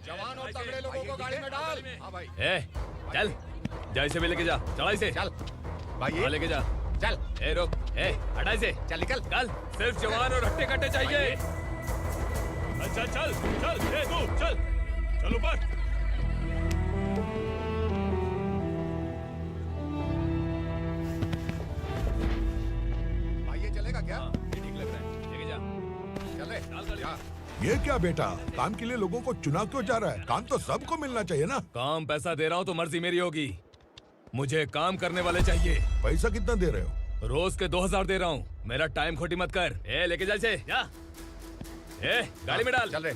जवान और तगड़े लोगों को गाड़ी में डाल। हाँ भाई। चल जा, इसे भी लेके जा। चढ़ा इसे। चल भाई, हाँ, लेके जा। चल। रुक, हटा इसे। चल निकल। चल, सिर्फ जवान और हट्टे कट्टे चाहिए। अच्छा चल चल, तू चल चल ऊपर। भाई ये चलेगा क्या? ये ठीक लग रहा है, लेके जा। चल रे, चल जा। ये क्या बेटा, काम के लिए लोगों को चुना क्यों जा रहा है? काम तो सबको मिलना चाहिए ना। काम पैसा दे रहा हूँ तो मर्जी मेरी होगी। मुझे काम करने वाले चाहिए। पैसा कितना दे रहे हो? रोज के 2000 दे रहा हूँ। मेरा टाइम खोटी मत कर। लेके जा इसे, जा। गाड़ी में डाल। चल रे।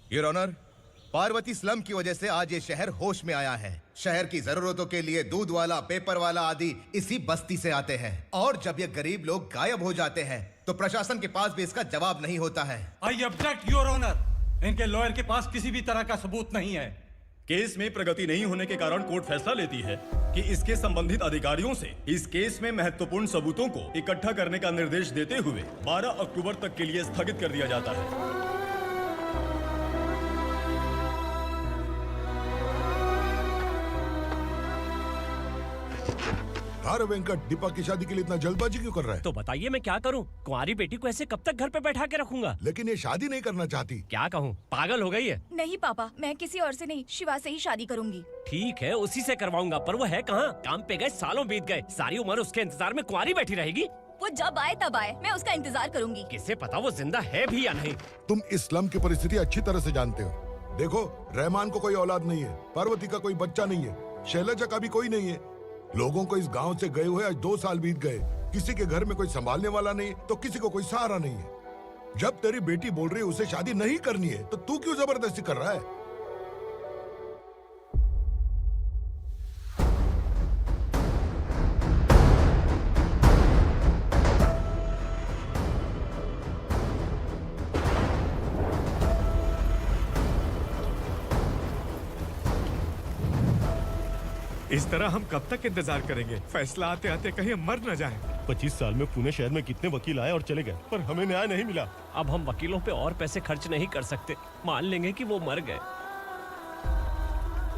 योर ऑनर, पार्वती स्लम की वजह से आज ये शहर होश में आया है। शहर की जरूरतों के लिए दूध वाला, पेपर वाला आदि इसी बस्ती से आते हैं, और जब ये गरीब लोग गायब हो जाते हैं तो प्रशासन के पास भी इसका जवाब नहीं होता है। I object your honour. इनके लॉयर के पास किसी भी तरह का सबूत नहीं है। केस में प्रगति नहीं होने के कारण कोर्ट फैसला लेती है कि इसके संबंधित अधिकारियों से इस केस में महत्वपूर्ण सबूतों को इकट्ठा करने का निर्देश देते हुए 12 अक्टूबर तक के लिए स्थगित कर दिया जाता है। अरे वेंकट, दीपक की शादी के लिए इतना जल्दबाजी क्यों कर रहा है? तो बताइए मैं क्या करूं? कुंवारी बेटी को ऐसे कब तक घर पे बैठा के रखूंगा? लेकिन ये शादी नहीं करना चाहती। क्या कहूं, पागल हो गई है। नहीं पापा, मैं किसी और से नहीं, शिवा से ही शादी करूंगी। ठीक है, उसी से करवाऊंगा, पर वो है कहाँ? काम पे गए, सालों बीत गए, सारी उम्र उसके इंतजार में कुंवारी बैठी रहेगी। वो जब आए तब आए, मैं उसका इंतजार करूंगी। किसे पता वो जिंदा है भी या नहीं। तुम इस्लाम की परिस्थिति अच्छी तरह से जानते हो। देखो, रहमान को कोई औलाद नहीं है, पार्वती का कोई बच्चा नहीं है, शैलजा का भी कोई नहीं है। लोगों को इस गांव से गए हुए आज 2 साल बीत गए। किसी के घर में कोई संभालने वाला नहीं, तो किसी को कोई सहारा नहीं है। जब तेरी बेटी बोल रही है उसे शादी नहीं करनी है, तो तू क्यों जबरदस्ती कर रहा है? इस तरह हम कब तक इंतजार करेंगे? फैसला आते आते कहीं हम मर न जाएं। 25 साल में पुणे शहर में कितने वकील आए और चले गए, पर हमें न्याय नहीं मिला। अब हम वकीलों पे और पैसे खर्च नहीं कर सकते। मान लेंगे कि वो मर गए।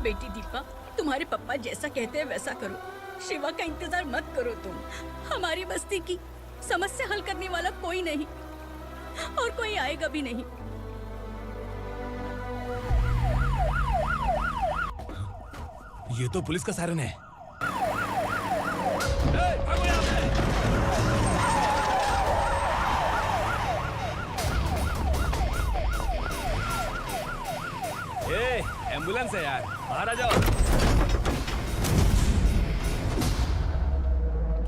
बेटी दीपा, तुम्हारे पापा जैसा कहते हैं वैसा करो। शिवा का इंतजार मत करो तुम। हमारी बस्ती की समस्या हल करने वाला कोई नहीं, और कोई आएगा भी नहीं। ये तो पुलिस का सायरन है। एम्बुलेंस है यार, बाहर आ जाओ।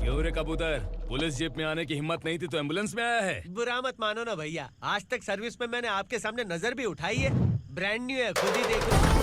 क्यों रे कबूतर, पुलिस जीप में आने की हिम्मत नहीं थी तो एम्बुलेंस में आया है? बुरा मत मानो ना भैया, आज तक सर्विस में मैंने आपके सामने नजर भी उठाई है। ब्रांड न्यू है, खुद ही देखो।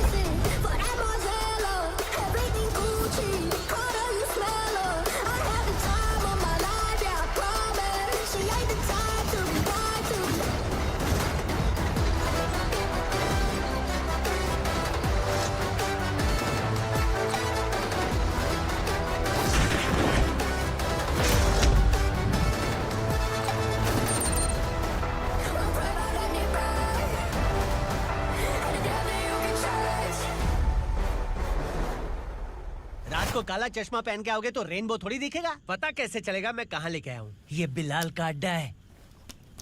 को काला चश्मा पहन के आओगे तो रेनबो थोड़ी दिखेगा। पता कैसे चलेगा मैं कहाँ लेके आया हूँ? ये बिलाल का अड्डा है।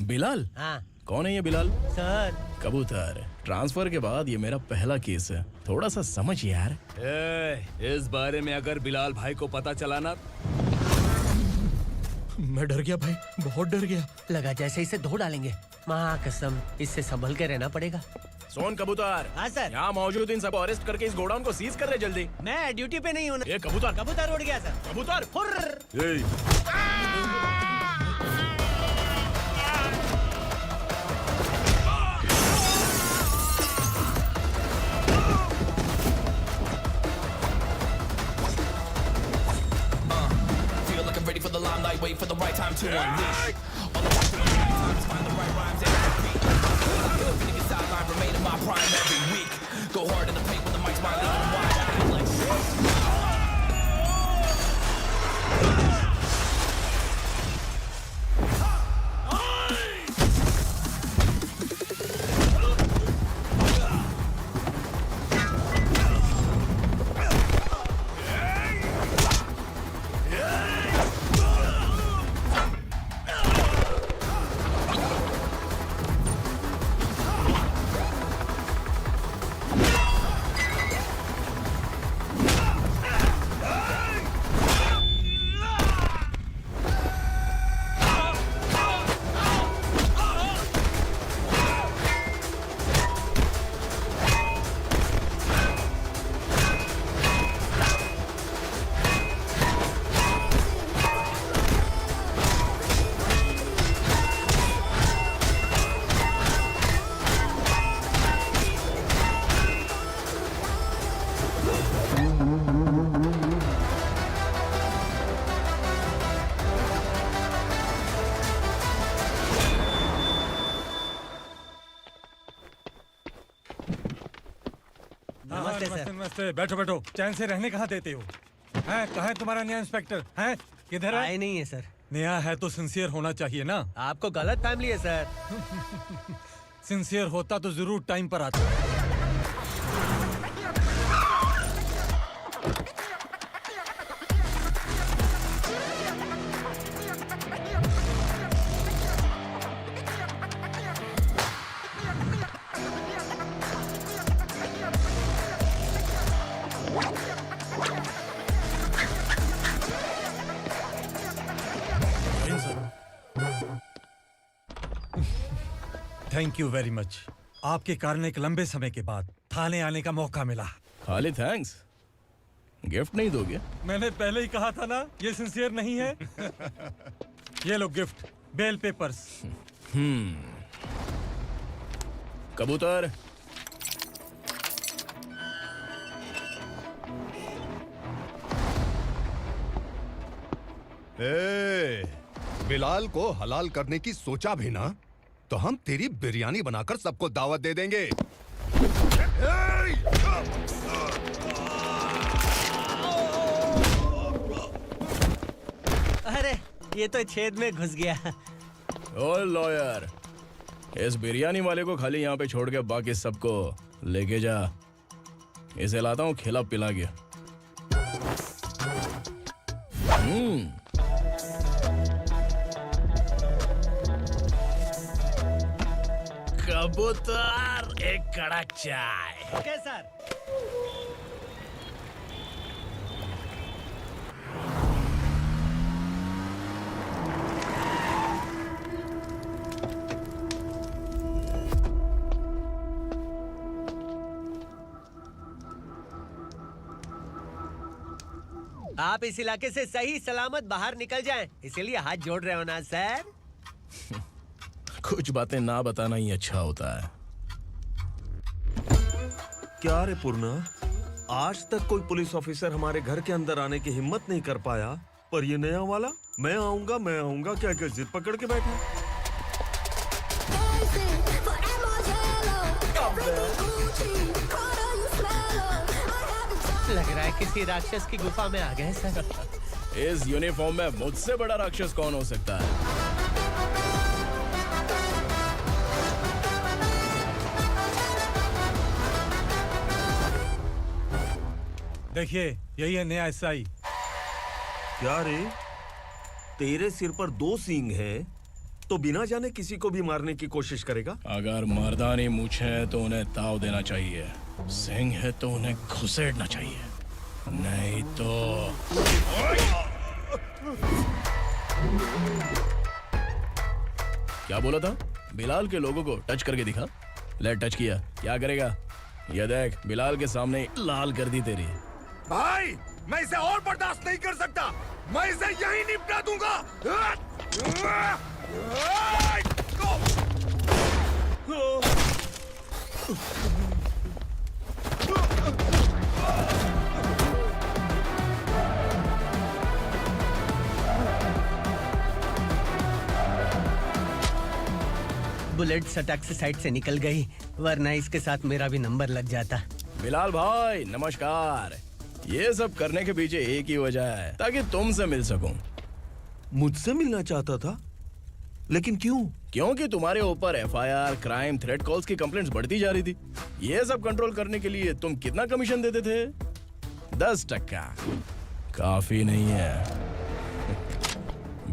बिलाल? हाँ। कौन है ये बिलाल? सर कबूतर, ट्रांसफर के बाद ये मेरा पहला केस है, थोड़ा सा समझ यार। इस बारे में अगर बिलाल भाई को पता चला ना। मैं डर गया भाई, बहुत डर गया। लगा जैसे इसे धो डालेंगे। माँ कसम, इससे संभल के रहना पड़ेगा। सोन कबूतर। हाँ सर। यहाँ मौजूद इन सबको अरेस्ट करके इस गोडाउन को सीज कर रहे जल्दी। मैं ड्यूटी पे नहीं हूँ। ये कबूतर। कबूतर उड़ गया सर। कबूतर। wait for the right time to unleash. All the time to find the right rhymes and repeat. Niggas sideline remain in my prime every week. Go hard in the paint when the mic's my lead. Wide, I feel like नमस्ते, बैठो बैठो। चैन से रहने कहाँ देते हो? हैं, कहाँ है तुम्हारा नया इंस्पेक्टर? हैं, किधर है? आए नहीं है सर। नया है तो सिंसियर होना चाहिए ना। आपको गलत फैमिली है सर। सिंसियर होता तो जरूर टाइम पर आता। Thank you very much. आपके कारण एक लंबे समय के बाद थाने आने का मौका मिला। खाली थैंक्स, गिफ्ट नहीं दोगे? मैंने पहले ही कहा था ना, ये सिंसियर नहीं है। ये लो गिफ्ट, बेल पेपर्स। कबूतर। बिलाल को हलाल करने की सोचा भी ना, तो हम तेरी बिरयानी बनाकर सबको दावत दे देंगे। अरे ये तो छेद में घुस गया। ओ लॉयर, इस बिरयानी वाले को खाली यहाँ पे छोड़ के बाकी सबको लेके जा। इसे लाता हूँ खिला पिला के। कबूतर, एक कड़क चाय। Okay sir. आप इस इलाके से सही सलामत बाहर निकल जाएं, इसीलिए हाथ जोड़ रहे हो ना सर। कुछ बातें ना बताना ही अच्छा होता है। क्या रे पूर्णा, आज तक कोई पुलिस ऑफिसर हमारे घर के अंदर आने की हिम्मत नहीं कर पाया, पर ये नया वाला मैं आऊंगा क्या क्या जिद पकड़ के बैठा। लग रहा है किसी राक्षस की गुफा में आ गए सर। इस यूनिफॉर्म में मुझसे बड़ा राक्षस कौन हो सकता है? देखिए, यही है नया एसआई। क्या रे, तेरे सिर पर 2 सींग है तो बिना जाने किसी को भी मारने की कोशिश करेगा? अगर मर्दानी मूछें हैं तो उन्हें ताव देना चाहिए, सिंह है तो उन्हें घुसेड़ना चाहिए, नहीं तो। क्या बोला था? बिलाल के लोगों को टच करके दिखा। ले टच किया, क्या करेगा? ये देख, बिलाल के सामने लाल कर दी तेरी। भाई, मैं इसे और बर्दाश्त नहीं कर सकता। मैं इसे यहीं निपटा दूंगा। बुलेट सटक से साइड से निकल गई, वरना इसके साथ मेरा भी नंबर लग जाता। बिलाल भाई नमस्कार। ये सब करने के पीछे एक ही वजह है, ताकि तुमसे मिल सकूं। मुझसे मिलना चाहता था, लेकिन क्यों? क्योंकि तुम्हारे ऊपर एफआईआर, क्राइम, थ्रेट कॉल्स की कंप्लेंट्स बढ़ती जा रही थी। ये सब कंट्रोल करने के लिए तुम कितना कमीशन देते थे? 10%। काफी नहीं है,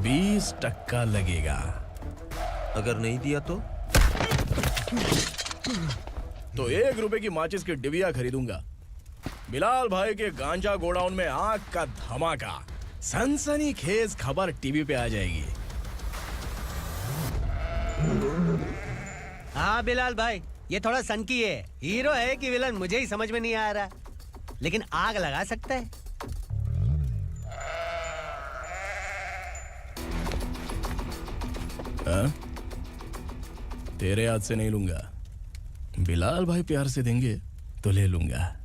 20% लगेगा। अगर नहीं दिया तो 1 रुपए की माचिस की डिबिया खरीदूंगा। बिलाल भाई के गांजा गोडाउन में आग का धमाका, सनसनीखेज खबर टीवी पे आ जाएगी। हाँ बिलाल भाई, ये थोड़ा सनकी है। हीरो है कि विलन मुझे ही समझ में नहीं आ रहा, लेकिन आग लगा सकता है। तेरे हाथ से नहीं लूंगा, बिलाल भाई प्यार से देंगे तो ले लूंगा।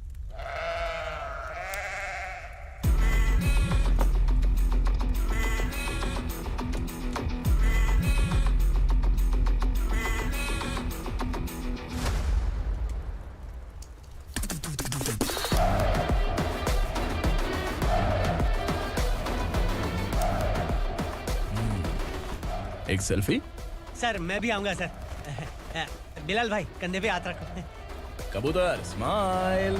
एक सेल्फी? सर मैं भी आऊंगा सर। बिलाल भाई कंधे पे हाथ रखो। कबूतर स्माइल।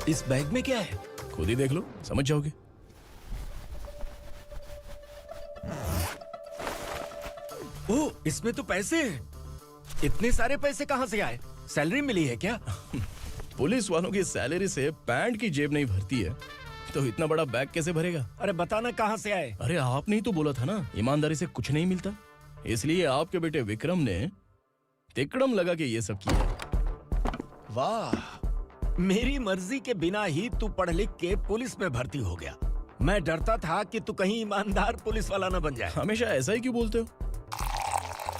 इस बैग में क्या है? खुद ही देख लो, समझ जाओगे। ओह, इसमें तो पैसे हैं। इतने सारे पैसे कहाँ से आए? सैलरी मिली है क्या? पुलिस वालों की सैलरी से पैंट की जेब नहीं भरती है, तो इतना बड़ा बैग कैसे भरेगा? अरे बताना कहाँ से आए? अरे आपने ही तो बोला था ना, ईमानदारी से कुछ नहीं मिलता। इसलिए आपके बेटे विक्रम ने तिकड़म लगा के ये सब किया। वाह, मेरी मर्जी के बिना ही तू पढ़ लिख के पुलिस में भर्ती हो गया। मैं डरता था कि तू कहीं ईमानदार पुलिस वाला न बन जाए। हमेशा ऐसा ही क्यों बोलते हो?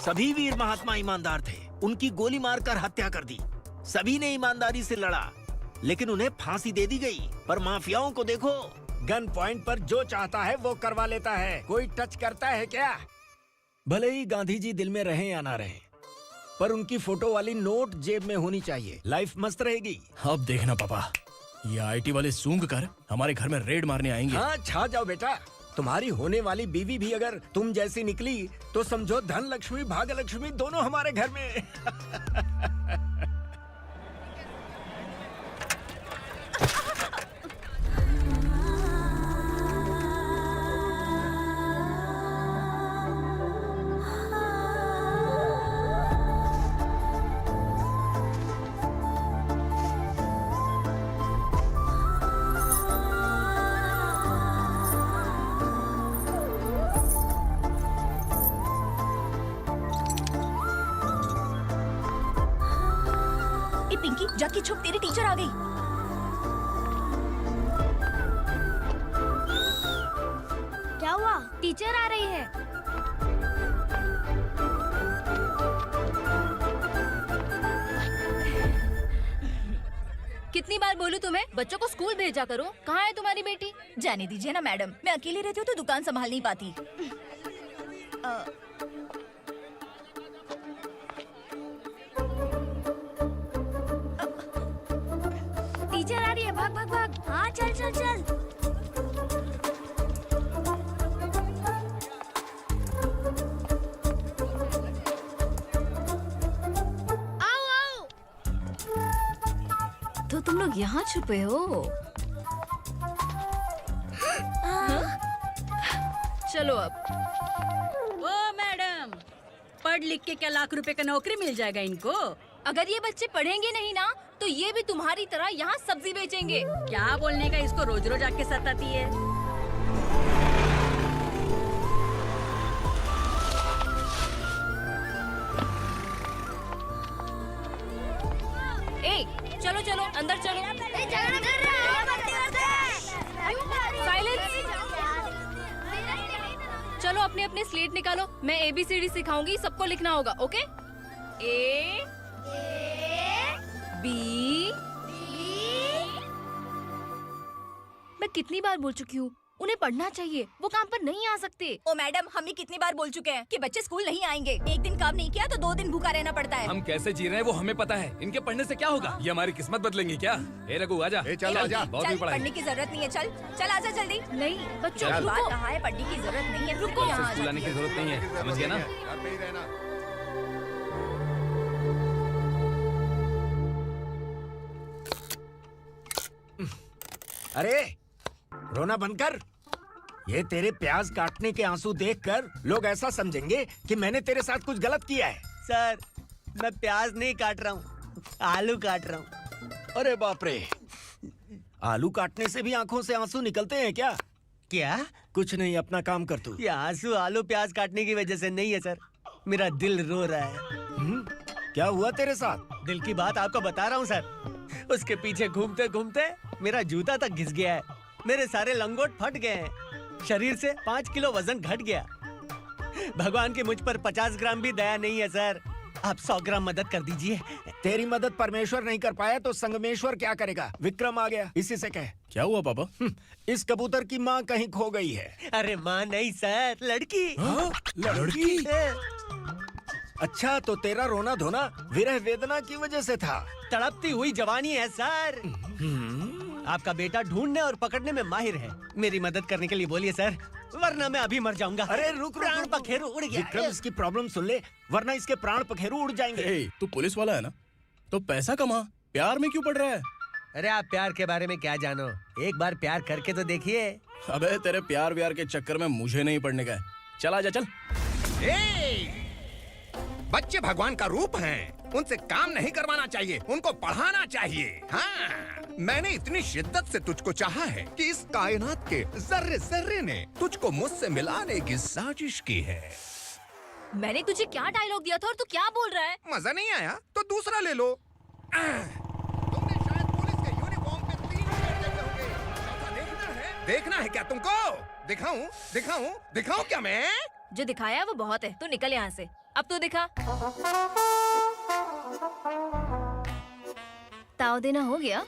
सभी वीर महात्मा ईमानदार थे, उनकी गोली मारकर हत्या कर दी। सभी ने ईमानदारी से लड़ा, लेकिन उन्हें फांसी दे दी गई। पर माफियाओं को देखो, गन पॉइंट पर जो चाहता है वो करवा लेता है। कोई टच करता है क्या? भले ही गांधी जी दिल में रहे या ना रहे, पर उनकी फोटो वाली नोट जेब में होनी चाहिए। लाइफ मस्त रहेगी। अब देखना पापा, ये आईटी वाले सूंघ कर हमारे घर में रेड मारने आएंगे। हाँ, छा जाओ बेटा। तुम्हारी होने वाली बीवी भी अगर तुम जैसी निकली तो समझो धन लक्ष्मी भाग्य लक्ष्मी दोनों हमारे घर में। पिंकी जाके छुप, तेरी टीचर आ गई। क्या हुआ? टीचर आ रही है। कितनी बार बोलूं तुम्हें, बच्चों को स्कूल भेजा करो। कहाँ है तुम्हारी बेटी? जाने दीजिए ना मैडम, मैं अकेली रहती हूँ तो दुकान संभाल नहीं पाती। टीचर आ रही है, भाग भाग भाग। हाँ चल चल चल। आओ आओ। तो तुम लोग यहाँ छुपे हो? चलो अब। ओ मैडम, पढ़ लिख के क्या लाख रुपए का नौकरी मिल जाएगा इनको? अगर ये बच्चे पढ़ेंगे नहीं ना, तो ये भी तुम्हारी तरह यहाँ सब्जी बेचेंगे। क्या बोलने का, इसको रोज रोज आके सताती है। ए, चलो चलो अंदर चलो। साइलेंस। चलो अपने अपने स्लेट निकालो, मैं ABCD सिखाऊंगी, सबको लिखना होगा, ओके? A B मैं कितनी बार बोल चुकी हूँ, उन्हें पढ़ना चाहिए, वो काम पर नहीं आ सकते। ओ मैडम, हम भी कितनी बार बोल चुके हैं कि बच्चे स्कूल नहीं आएंगे। एक दिन काम नहीं किया तो 2 दिन भूखा रहना पड़ता है। हम कैसे जी रहे हैं वो हमें पता है, इनके पढ़ने से क्या होगा? ये हमारी किस्मत बदलेंगे क्या? ए रघु आजा। चल आजा। बहुत भी चल, पढ़ाई। पढ़ने की जरूरत नहीं है, चल चल आजा जल्दी। नहीं बच्चों चल। रुको। कहा है पढ़ने की जरूरत नहीं है, रुको। से स्कूल आने की जरूरत नहीं है, समझ गया ना? घर पे ही रहना। अरे रोना बंद कर। ये तेरे प्याज काटने के आंसू देखकर लोग ऐसा समझेंगे कि मैंने तेरे साथ कुछ गलत किया है। सर, मैं प्याज नहीं काट रहा हूँ, आलू काट रहा हूँ। अरे बाप रे, आलू काटने से भी आंखों से आंसू निकलते हैं क्या? क्या? कुछ नहीं, अपना काम कर तू। ये आंसू आलू प्याज काटने की वजह से नहीं है सर, मेरा दिल रो रहा है। क्या हुआ तेरे साथ? दिल की बात आपको बता रहा हूँ सर। उसके पीछे घूमते घूमते मेरा जूता तक घिस गया है, मेरे सारे लंगोट फट गए हैं, शरीर से 5 किलो वजन घट गया। भगवान की मुझ पर 50 ग्राम भी दया नहीं है सर, आप 100 ग्राम मदद कर दीजिए। तेरी मदद परमेश्वर नहीं कर पाया तो संगमेश्वर क्या करेगा? विक्रम आ गया, इसी से कह। क्या हुआ पापा? इस कबूतर की माँ कहीं खो गई है। अरे माँ नहीं सर, लड़की। लड़की? अच्छा, तो तेरा रोना धोना विरह वेदना की वजह से था। तड़पती हुई जवानी है सर। आपका बेटा ढूंढने और पकड़ने में माहिर है, मेरी मदद करने के लिए बोलिए सर, वरना मैं अभी मर जाऊंगा। अरे रुक, प्राण पखेरु उड़ गया। विक्रम, इसकी प्रॉब्लम सुन ले, वरना इसके प्राण पखेरु उड़ जाएंगे। तू पुलिस वाला है ना, तो पैसा कमा, प्यार में क्यों पड़ रहा है? अरे आप प्यार के बारे में क्या जानो, एक बार प्यार करके तो देखिए। अबे तेरे प्यार व्यार के चक्कर में मुझे नहीं पड़ने का है, चल आजा चल। बच्चे भगवान का रूप हैं, उनसे काम नहीं करवाना चाहिए, उनको पढ़ाना चाहिए। हाँ, मैंने इतनी शिद्दत से तुझको चाहा है कि इस कायनात के जर्रे जर्रे ने तुझको मुझसे मिलाने की साजिश की है। मैंने तुझे क्या डायलॉग दिया था और तू क्या बोल रहा है? मजा नहीं आया तो दूसरा ले लो। तुमने शायद पुलिस के यूनिफॉर्म पे 3 शेर देखे होंगे। चौथा देखना है क्या तुमको? दिखाऊं दिखाऊं दिखाऊं क्या मैं? जो दिखाया वो बहुत है, तू निकल यहाँ से। अब तू दिखा। ताव देना हो गया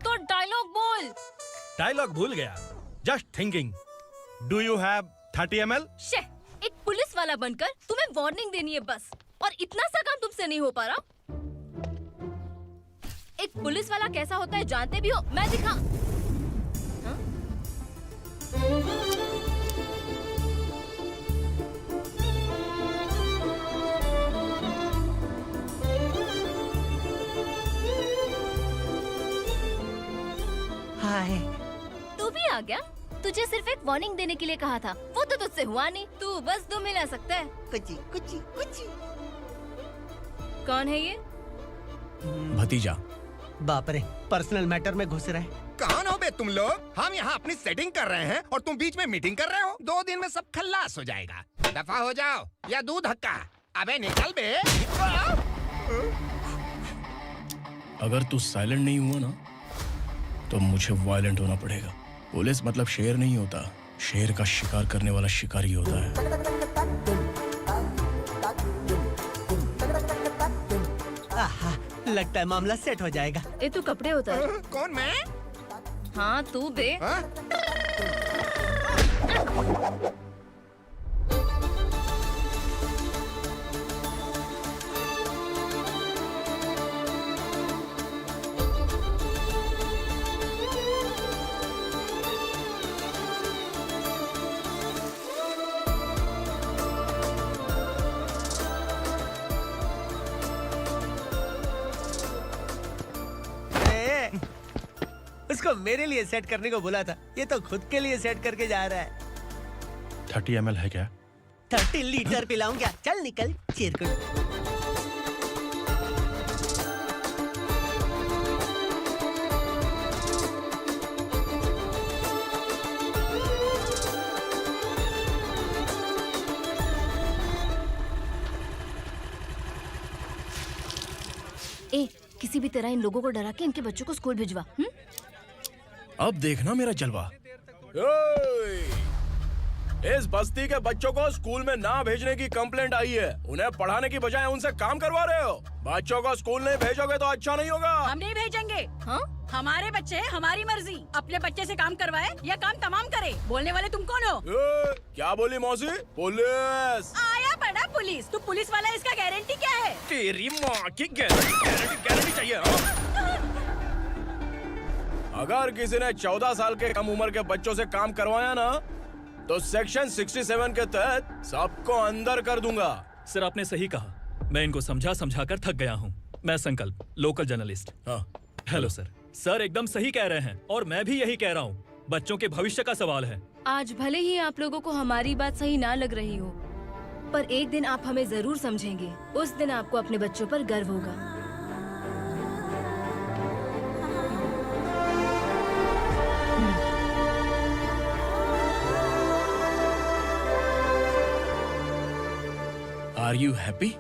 तो डायलॉग बोल। डायलॉग भूल गया। Just thinking, do you have 30 ml? शे, एक पुलिस वाला बनकर तुम्हें वार्निंग देनी है बस, और इतना सा काम तुमसे नहीं हो पा रहा। एक पुलिस वाला कैसा होता है जानते भी हो? मैं दिखा। हाय, तू भी आ गया? तुझे सिर्फ एक वार्निंग देने के लिए कहा था, वो तो तुझसे हुआ नहीं। तू बस 2 मिला सकता है। कुची कुची कुची। कौन है ये? भतीजा। बाप रे, पर्सनल मैटर में घुस रहे। कौन हो बे तुम लोग? हम यहाँ अपनी सेटिंग कर रहे हैं और तुम बीच में मीटिंग कर रहे हो। 2 दिन में सब खल्लास हो जाएगा। दफा हो जाओ या दूध हक्का। अबे निकल बे। अगर तू साइलेंट नहीं हुआ ना तो मुझे वायलेंट होना पड़ेगा। पुलिस मतलब शेर नहीं होता, शेर का शिकार करने वाला शिकारी होता है। आहा, लगता है मामला सेट हो जाएगा। ए तू कपड़े उतार। कौन मैं? हाँ तू बे। उसको मेरे लिए सेट करने को बोला था, ये तो खुद के लिए सेट करके जा रहा है। 30 ml है क्या? 30 लीटर पिलाऊं क्या? चल निकल चिरकुट। ए, किसी भी तरह इन लोगों को डरा के इनके बच्चों को स्कूल भिजवा। अब देखना मेरा जलवा। इस बस्ती के बच्चों को स्कूल में ना भेजने की कंप्लेंट आई है। उन्हें पढ़ाने की बजाय उनसे काम करवा रहे हो। बच्चों को स्कूल नहीं भेजोगे तो अच्छा नहीं होगा। हम नहीं भेजेंगे। हाँ? हमारे बच्चे हमारी मर्जी। अपने बच्चे से काम करवाए या काम तमाम करे। बोलने वाले तुम कौन हो? क्या बोली मौसी? पुलिस आया बड़ा पुलिस। तू पुलिस वाला, इसका गारंटी क्या है? तेरी माँ की गारंटी चाहिए। अगर किसी ने 14 साल के कम उम्र के बच्चों से काम करवाया ना तो सेक्शन 67 के तहत सबको अंदर कर दूंगा। सर आपने सही कहा। मैं इनको समझा कर थक गया हूँ। मैं संकल्प, लोकल जर्नलिस्ट। हाँ। Hello sir. सर एकदम सही कह रहे हैं और मैं भी यही कह रहा हूँ। बच्चों के भविष्य का सवाल है। आज भले ही आप लोगों को हमारी बात सही ना लग रही हो, पर एक दिन आप हमें जरूर समझेंगे। उस दिन आपको अपने बच्चों पर गर्व होगा। Are you happy?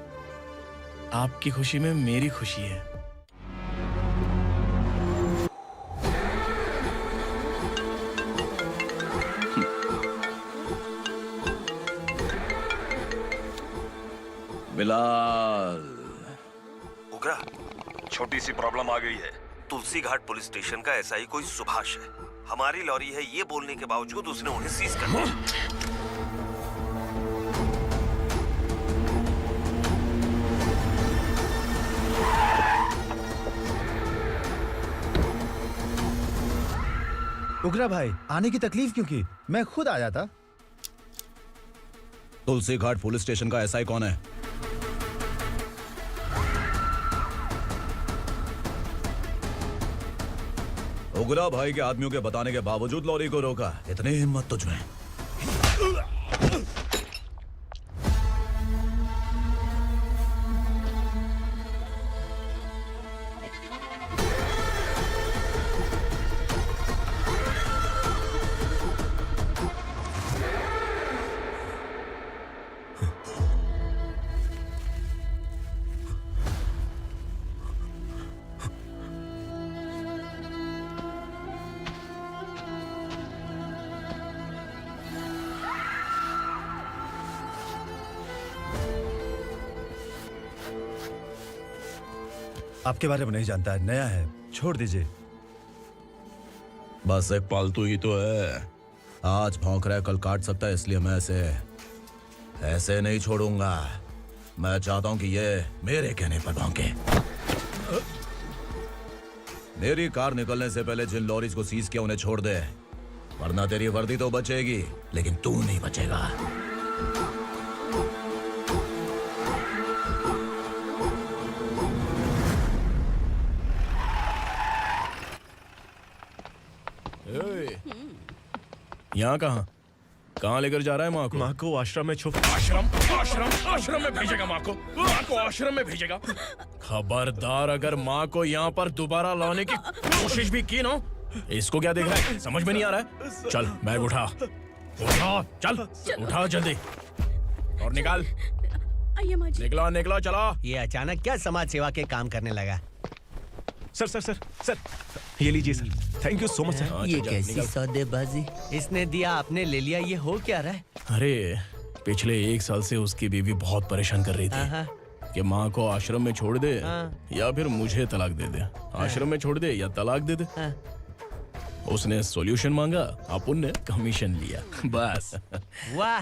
आपकी खुशी में मेरी खुशी है। बिलाल। उगरा, छोटी सी प्रॉब्लम आ गई है। तुलसी घाट पुलिस स्टेशन का एसआई कोई सुभाष है। हमारी लॉरी है ये बोलने के बावजूद उसने उन्हें सीज कर दिया। उगरा भाई, आने की तकलीफ क्यों की? मैं खुद आया था। तुलसी घाट पुलिस स्टेशन का एसआई कौन है? उगरा भाई के आदमियों के बताने के बावजूद लॉरी को रोका। इतनी हिम्मत तुझमें? आपके बारे में नहीं जानता है, नया है, छोड़ दीजिए। बस एक पालतू ही तो है। आज भौंक रहा है, कल काट सकता है, इसलिए मैं ऐसे नहीं छोड़ूंगा। मैं चाहता हूं कि ये मेरे कहने पर भौंके। मेरी कार निकलने से पहले जिन लॉरीज को सीज किया उन्हें छोड़ दे, वरना तेरी वर्दी तो बचेगी लेकिन तू नहीं बचेगा। यहाँ कहाँ लेकर जा रहा है माँ को? माँ को आश्रम में आश्रम में भेजेगा माँ को आश्रम में भेजेगा। खबरदार, अगर माँ को यहाँ पर दोबारा लाने की कोशिश भी की ना, इसको क्या देख रहा है? समझ में नहीं आ रहा है? चल बैग उठा, चल उठा जल्दी और निकाल। निकला चला। ये अचानक क्या समाज सेवा के काम करने लगा? सर ये लीजिए sir. Thank you so much sir. ये कैसी सौदेबाजी? इसने दिया, आपने ले लिया, ये हो क्या रहा है? अरे पिछले 1 साल से उसकी बीवी बहुत परेशान कर रही थी कि माँ को आश्रम में छोड़ दे या फिर मुझे तलाक दे दे। आश्रम में छोड़ दे या तलाक दे दे। उसने सॉल्यूशन मांगा, अपन ने कमीशन लिया, बस। वाह,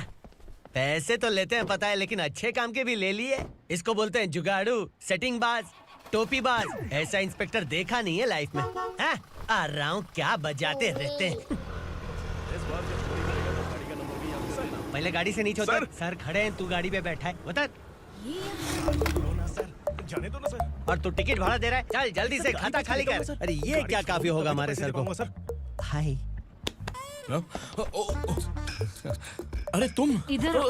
पैसे तो लेते हैं पता है, लेकिन अच्छे काम के भी ले लिए। इसको बोलते हैं जुगाड़ू, सेटिंग बाज, टोपी बाज। ऐसा इंस्पेक्टर देखा नहीं है लाइफ में। आ रहा हूँ, क्या बजाते रहते हैं। पहले गाड़ी से नीचे उतर। सर खड़े हैं, तू गाड़ी पे बैठा है, उतर। जाने दो ना सर। और तू टिकट भाड़ा दे रहा है, चल जल्दी से खाता खाली कर। अरे ये क्या काफी होगा हमारे सर को। हाय। अरे तुम इधर आओ।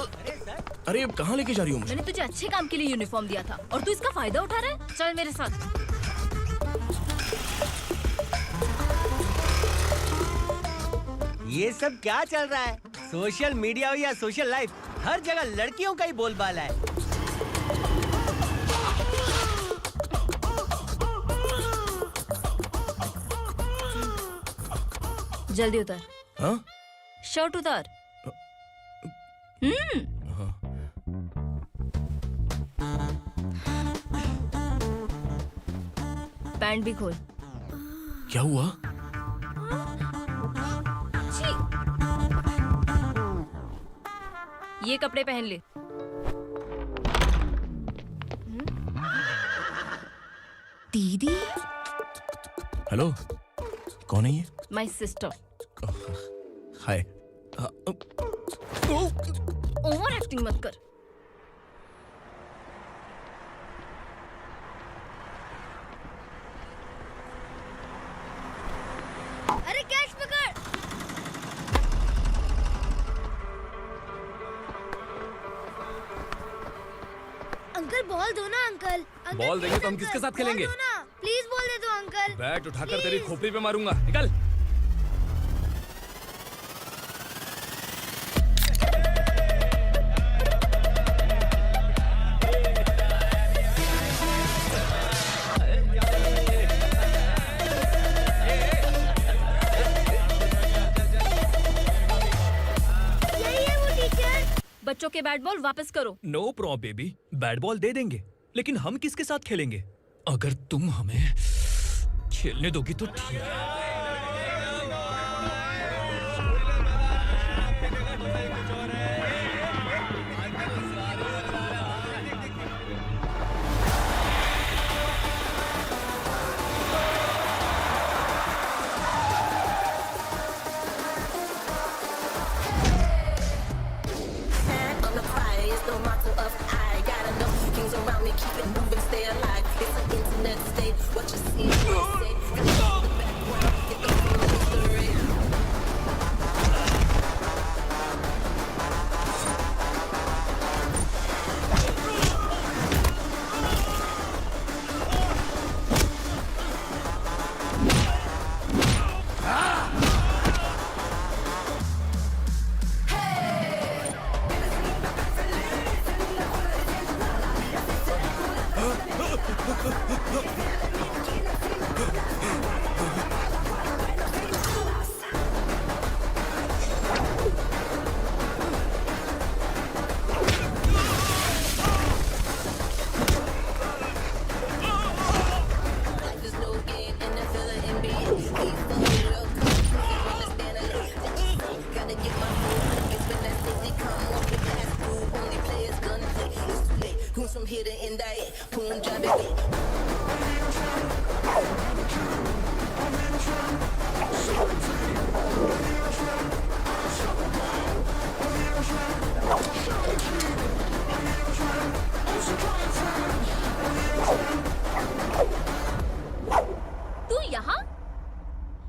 अरे अब कहाँ लेके जा रही हो मुझे? मैंने तुझे अच्छे काम के लिए यूनिफॉर्म दिया था और तू इसका फायदा उठा रहा है। चल मेरे साथ। ये सब क्या चल रहा है? सोशल मीडिया हो या सोशल लाइफ, हर जगह लड़कियों का ही बोलबाला है। जल्दी उतर। हाँ? शर्ट उतार। पैंट भी खोल। क्या हुआ? छी! ये कपड़े पहन ले। दीदी, हेलो, कौन है ये? My sister. Hi. Over acting मत कर। अरे कैच पकड़। अंकल बॉल दो ना अंकल। बॉल देंगे तो हम किसके साथ खेलेंगे? प्लीज बॉल दे दो अंकल। बैट उठाकर तेरी खोपड़ी पे मारूंगा, निकल। बच्चों के बैट बॉल वापस करो। No problem baby, bat ball दे देंगे, लेकिन हम किसके साथ खेलेंगे? अगर तुम हमें खेलने दोगी तो ठीक है।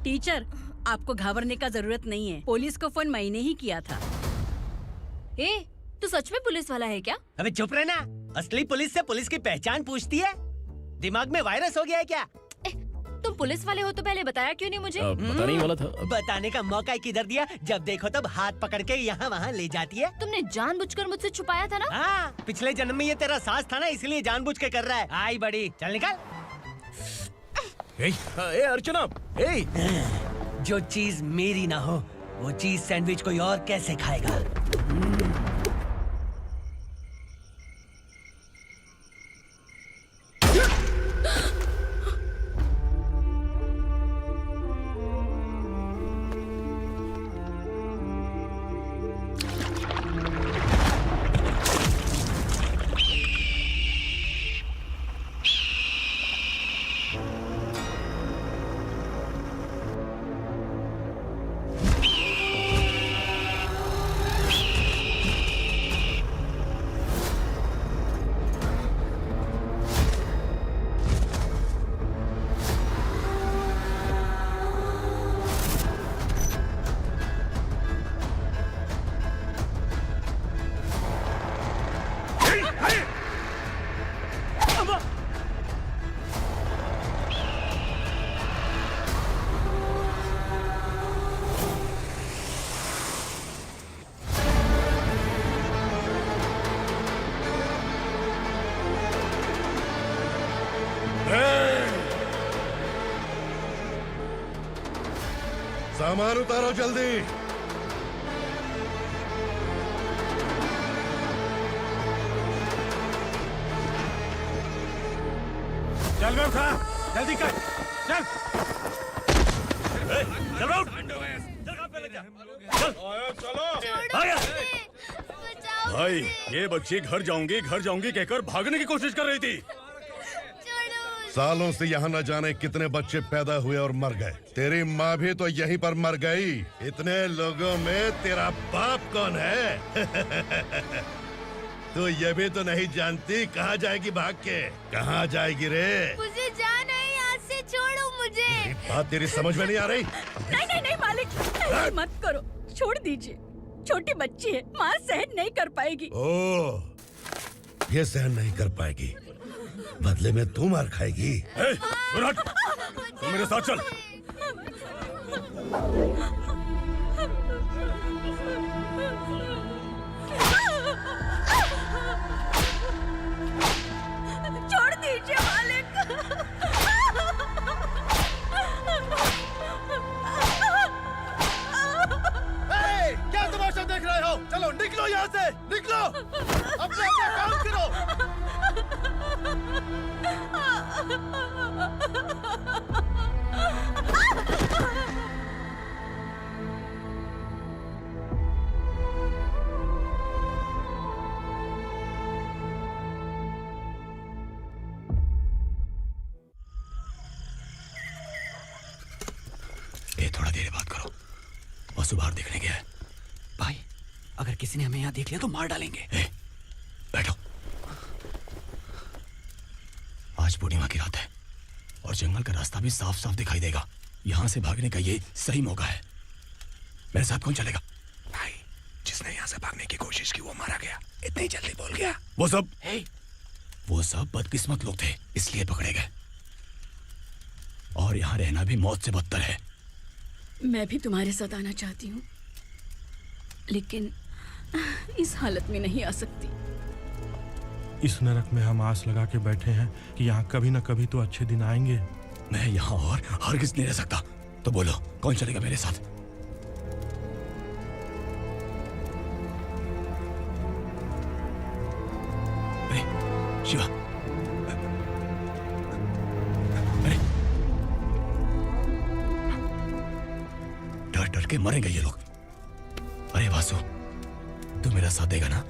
टीचर, आपको घबराने का जरूरत नहीं है। पुलिस को फोन मैंने ही किया था। ए, तू सच में पुलिस वाला है क्या? अबे चुप रहना। असली पुलिस से पुलिस की पहचान पूछती है? दिमाग में वायरस हो गया है क्या? तुम पुलिस वाले हो तो पहले बताया क्यों नहीं मुझे? बताने ही वाला था। बताने का मौका किधर दिया? जब देखो तब हाथ पकड़ के यहाँ वहाँ ले जाती है। तुमने जानबूझकर मुझसे छुपाया था ना? हाँ, पिछले जन्म में ये तेरा सास था ना, इसलिए जानबूझ के कर रहा है। आई बड़ी, चल निकल। ए अर्चना, जो चीज मेरी ना हो वो चीज सैंडविच कोई और कैसे खाएगा? सामान उतारो जल्दी। हमें उठा, जल्दी कर, चल। चल राउट, भाई ये बच्ची घर जाऊंगी कहकर भागने की कोशिश कर रही थी। सालों से यहाँ न जाने कितने बच्चे पैदा हुए और मर गए। तेरी माँ भी तो यहीं पर मर गई। इतने लोगों में तेरा बाप कौन है? तू ये भी तो नहीं जानती कहाँ जाएगी भाग के? कहाँ जाएगी रे? मुझे जाना है, यहाँ से छोड़ो मुझे। बात तेरी समझ में नहीं आ रही? नहीं मालिक, ऐसे मत करो, छोड़ दीजिए। छोटी बच्ची है, माँ सहन नहीं कर पाएगी। ओह, ये सहन नहीं कर पाएगी, बदले में तू मार खाएगी। तू मेरे साथ चल। छोड़ दीजिए मालिक। क्या तमाशा देख रहे हो? चलो निकलो यहाँ से, निकलो। अपना काम करो। ए, थोड़ा देर बात करो। वसु बाहर देखने गया है। भाई, अगर किसी ने हमें यहाँ देख लिया तो मार डालेंगे। बैठो। आज पूर्णिमा की रात है और जंगल का रास्ता भी साफ साफ दिखाई देगा। यहाँ से भागने का ये सही मौका है। मेरे साथ कौन चलेगा? भाई, जिसने यहाँ से भागने की कोशिश की वो मारा गया। इतनी जल्दी बोल गया। वो सब बदकिस्मत लोग थे, इसलिए पकड़े गए। और यहाँ रहना भी मौत से बदतर है। मैं भी तुम्हारे साथ आना चाहती हूँ, लेकिन इस हालत में नहीं आ सकती। इस नरक में हम आस लगा के बैठे हैं कि यहाँ कभी न कभी तो अच्छे दिन आएंगे। मैं यहाँ और हरगिज़ नहीं रह सकता। तो बोलो, कौन चलेगा मेरे साथ? अरे शिवा, अरे डर डर के मरेंगे ये लोग। अरे वासु, तू मेरा साथ देगा ना?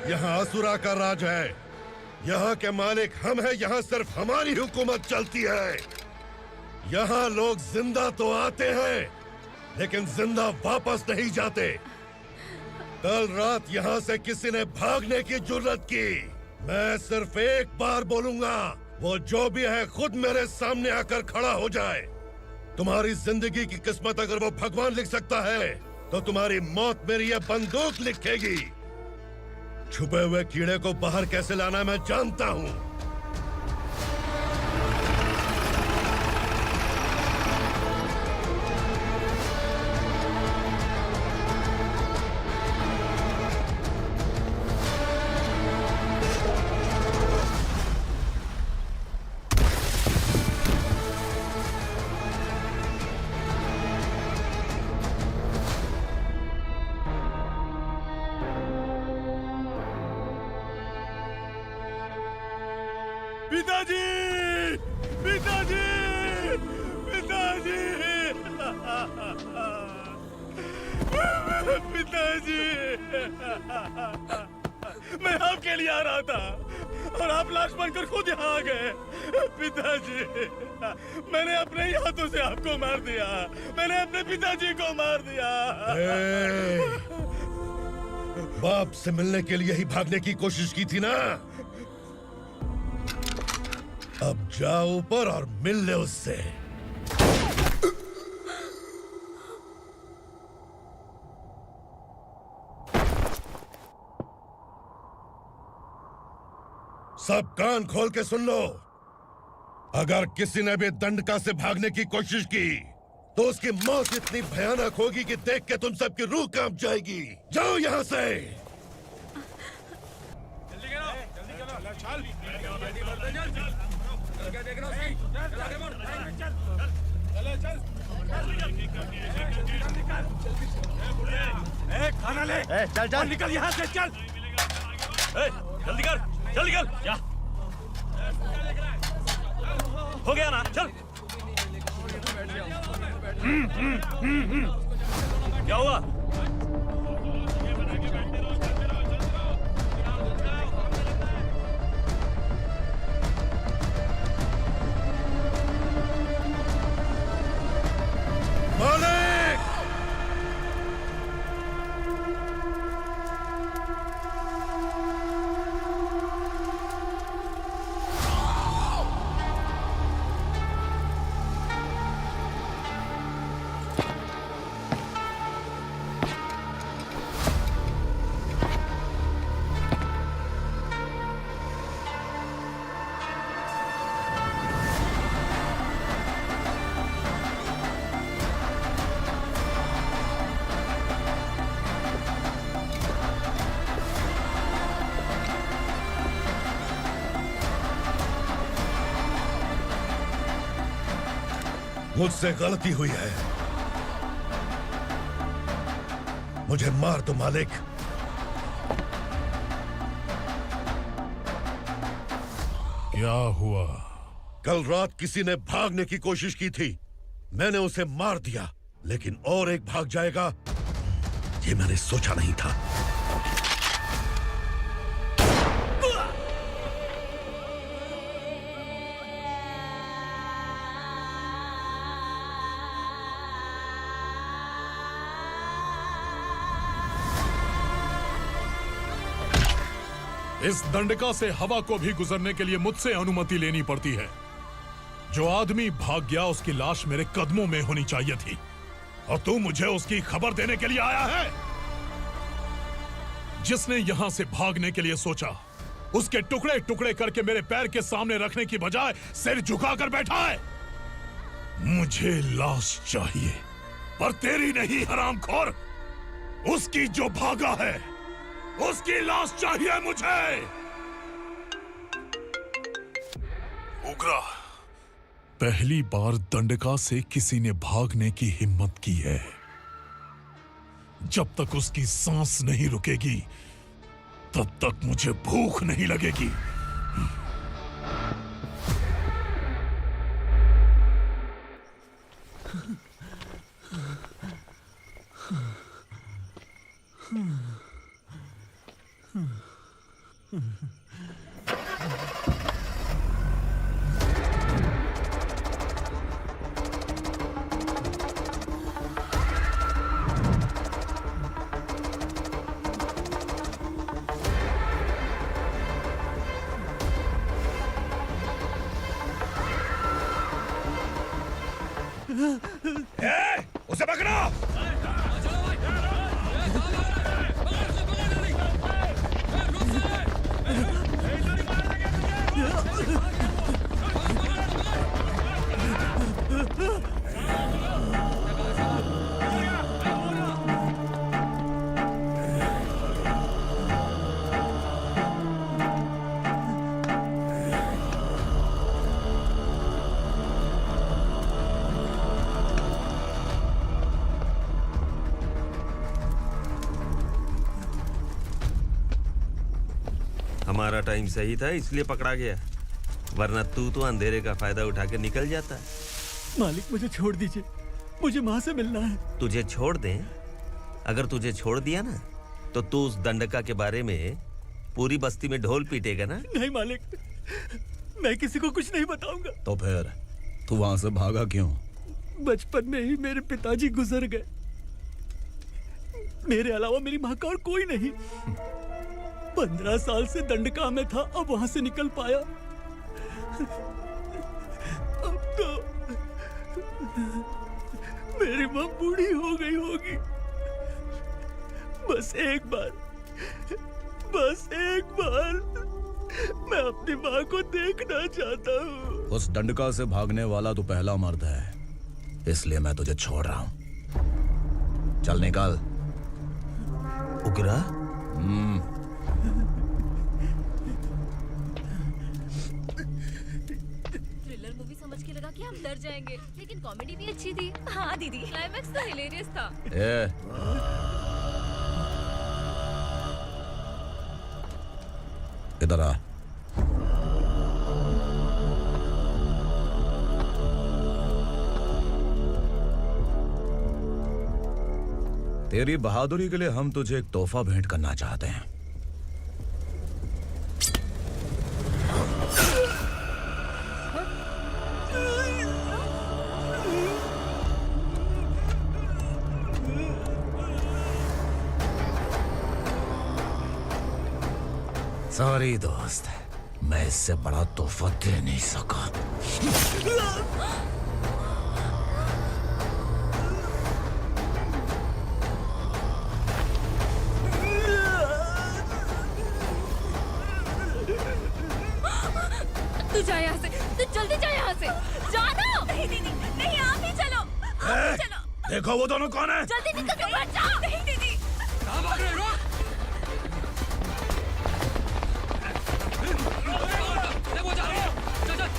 यहाँ असुरा का राज है। यहाँ के मालिक हम हैं। यहाँ सिर्फ हमारी हुकूमत चलती है। यहाँ लोग जिंदा तो आते हैं लेकिन जिंदा वापस नहीं जाते। कल रात यहाँ से किसी ने भागने की जुर्रत की, मैं सिर्फ एक बार बोलूंगा, वो जो भी है खुद मेरे सामने आकर खड़ा हो जाए। तुम्हारी जिंदगी की किस्मत अगर वो भगवान लिख सकता है तो तुम्हारी मौत मेरी ये बंदूक लिखेगी। छुपे हुए कीड़े को बाहर कैसे लाना मैं जानता हूँ। पिताजी, पिताजी, पिताजी, पिताजी, मैं आपके लिए आ रहा था और आप लाश बनकर खुद यहाँ आ गए। पिताजी, मैंने अपने ही हाथों से आपको मार दिया। मैंने अपने पिताजी को मार दिया। बाप से मिलने के लिए ही भागने की कोशिश की थी ना? अब जाओ ऊपर और मिल ले उससे। सब कान खोल के सुन लो। अगर किसी ने भी दंडका से भागने की कोशिश की तो उसकी मौत इतनी भयानक होगी कि देख के तुम सबकी रूह कांप जाएगी। जाओ यहाँ से। खाना ले। चल चल निकल यहाँ से, चल। जल्दी कर, जल्दी कर। जा। हो गया ना, चल। क्या हुआ? मालिक! मुझसे गलती हुई है। मुझे मार दो मालिक। क्या हुआ? कल रात किसी ने भागने की कोशिश की थी। मैंने उसे मार दिया, लेकिन और एक भाग जाएगा ये मैंने सोचा नहीं था। इस दंडका से हवा को भी गुजरने के लिए मुझसे अनुमति लेनी पड़ती है। जो आदमी भाग गया उसकी लाश मेरे कदमों में होनी चाहिए थी, और तू मुझे उसकी खबर देने के लिए आया है। जिसने यहां से भागने के लिए सोचा उसके टुकड़े टुकड़े करके मेरे पैर के सामने रखने की बजाय सिर झुकाकर बैठा है। मुझे लाश चाहिए, पर तेरी नहीं हरामखोर। उसकी जो भागा है उसकी लाश चाहिए मुझे। उग्रा, पहली बार दंडका से किसी ने भागने की हिम्मत की है। जब तक उसकी सांस नहीं रुकेगी तब तक मुझे भूख नहीं लगेगी। उसे पकड़ो। हमारा टाइम सही था इसलिए पकड़ा गया, वरना तू तो अंधेरे का फायदा उठा के निकल जाता। मालिक मुझे छोड़ दीजिए, मुझे माँ से मिलना है। तुझे छोड़ दें? अगर तुझे छोड़ दिया ना तो तू उस दंडका के बारे में पूरी बस्ती में ढोल पीटेगा ना। नहीं मालिक, मैं किसी को कुछ नहीं बताऊंगा। तो फिर तू वहां से भागा क्यों? बचपन में ही मेरे पिताजी गुजर गए, मेरे अलावा मेरी माँ का और कोई नहीं। 15 साल से दंडका में था, अब वहां से निकल पाया। अब तो मेरी माँ बूढ़ी हो गई होगी। बस एक बार मैं अपनी माँ को देखना चाहता हूँ। उस दंडका से भागने वाला तू पहला मर्द है, इसलिए मैं तुझे छोड़ रहा हूँ। चल निकल। उग्रा? थ्रिलर मूवी समझ के लगा कि हम डर जाएंगे, लेकिन कॉमेडी भी अच्छी थी। हाँ दीदी, क्लाइमैक्स तो हिलेरियस था। इधर आ। तेरी बहादुरी के लिए हम तुझे एक तोहफा भेंट करना चाहते हैं। सॉरी दोस्त, मैं इससे बड़ा तोहफा दे नहीं सका। तू जा यहाँ से, तू जल्दी जा यहाँ से। जानो। नहीं दीदी, नहीं, आप ही चलो, आप ही चलो। देखो वो दोनों कौन है? जल्दी निकल के बैठ जाओ। नहीं दीदी। कहाँ भाग रहे हो? वो जा रहे हो। चल चल।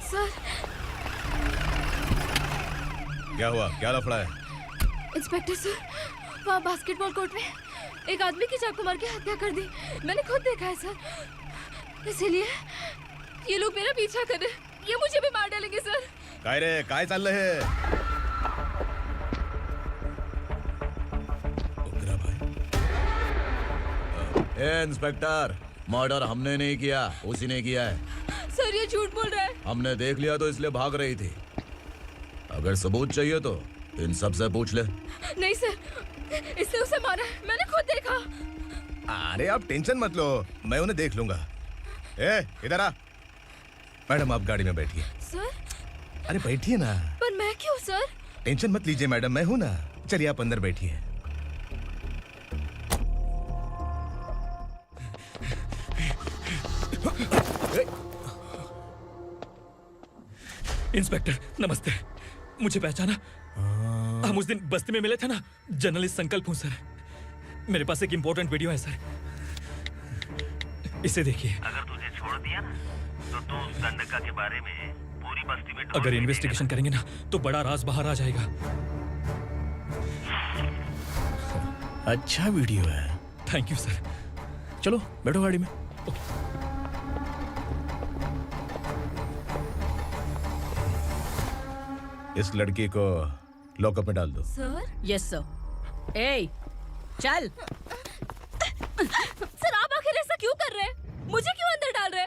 सर। क्या हुआ? क्या लफड़ा है? इंस्पेक्टर सर, वहाँ बास्केटबॉल कोर्ट में एक आदमी की चाकू मार के हत्या कर दी। मैंने खुद देखा है सर, इसीलिए ये लोग मेरा पीछा कर रहे हैं। ये मुझे भी मार डालेंगे सर। काय रे, काय चाललंय हे? इंस्पेक्टर, मर्डर हमने नहीं किया, उसी ने किया है। सर ये झूठ बोल रहा है। हमने देख लिया तो इसलिए भाग रही थी। अगर सबूत चाहिए तो इन सब से पूछ ले। नहीं सर, इसने उसे मारा है, मैंने खुद देखा। अरे आप टेंशन मत लो, मैं उन्हें देख लूंगा। ए, इधर आ। मैडम आप गाड़ी में बैठिए। सर? अरे बैठिए ना। पर मैं क्यों सर? टेंशन मत लीजिए मैडम, मैं हूं ना। चलिए आप अंदर बैठिए। इंस्पेक्टर नमस्ते, मुझे पहचाना? हम उस दिन बस्ती में मिले थे ना। जर्नलिस्ट संकल्प हूँ सर। मेरे पास एक इम्पोर्टेंट वीडियो है सर, इसे देखिए। अगर तुझे छोड़ दिया ना तो तू उस दंडका के बारे में पूरी बस्ती में अगर इन्वेस्टिगेशन करेंगे ना तो बड़ा राज बाहर आ जाएगा। अच्छा वीडियो है। Thank you sir. चलो बैठो गाड़ी में। इस लड़की को लॉकअप में डाल दो। सर? Yes sir. ए, चल। सर आप आखिर ऐसा क्यों कर रहे हैं? मुझे क्यों अंदर डाल रहे?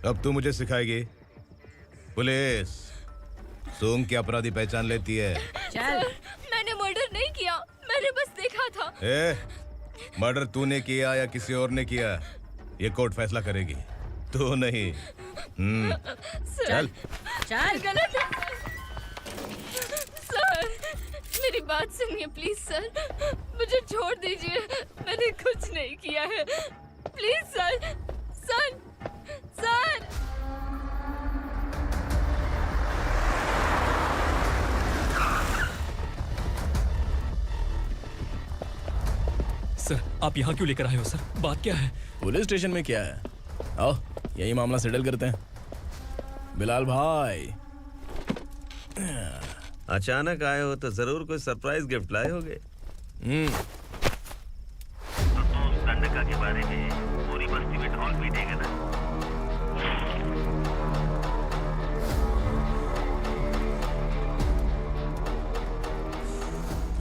अब तू मुझे सिखाएगी? पुलिस सूंघ के अपराधी पहचान लेती है। सर, मैंने मर्डर नहीं किया, मैंने बस देखा था। मर्डर तूने किया या किसी और ने किया, ये कोर्ट फैसला करेगी, तू नहीं। चल चल। गलत है सर, मेरी बात सुनिए प्लीज सर, मुझे छोड़ दीजिए, मैंने कुछ नहीं किया है, please sir. Sir sir sir, आप यहाँ क्यों लेकर आए हो सर? बात क्या है? पुलिस स्टेशन में क्या है? आओ यही मामला सेटल करते हैं। बिलाल भाई, अचानक आए हो तो जरूर कोई सरप्राइज गिफ्ट लाए होगे। तो दंडका के बारे में पूरी बस्ती में ढोल पीटेगा ना?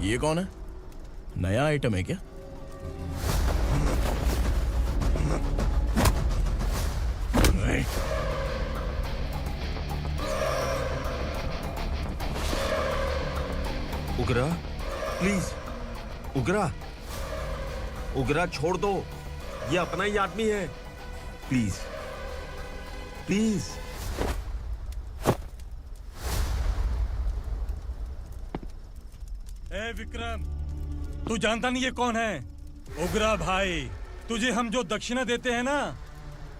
ये कौन है? नया आइटम है क्या? उगरा, प्लीज उगरा, उगरा छोड़ दो, ये अपना ही आदमी है, प्लीज प्लीज। ए विक्रम, तू जानता नहीं ये कौन है? उगरा भाई, तुझे हम जो दक्षिणा देते हैं ना,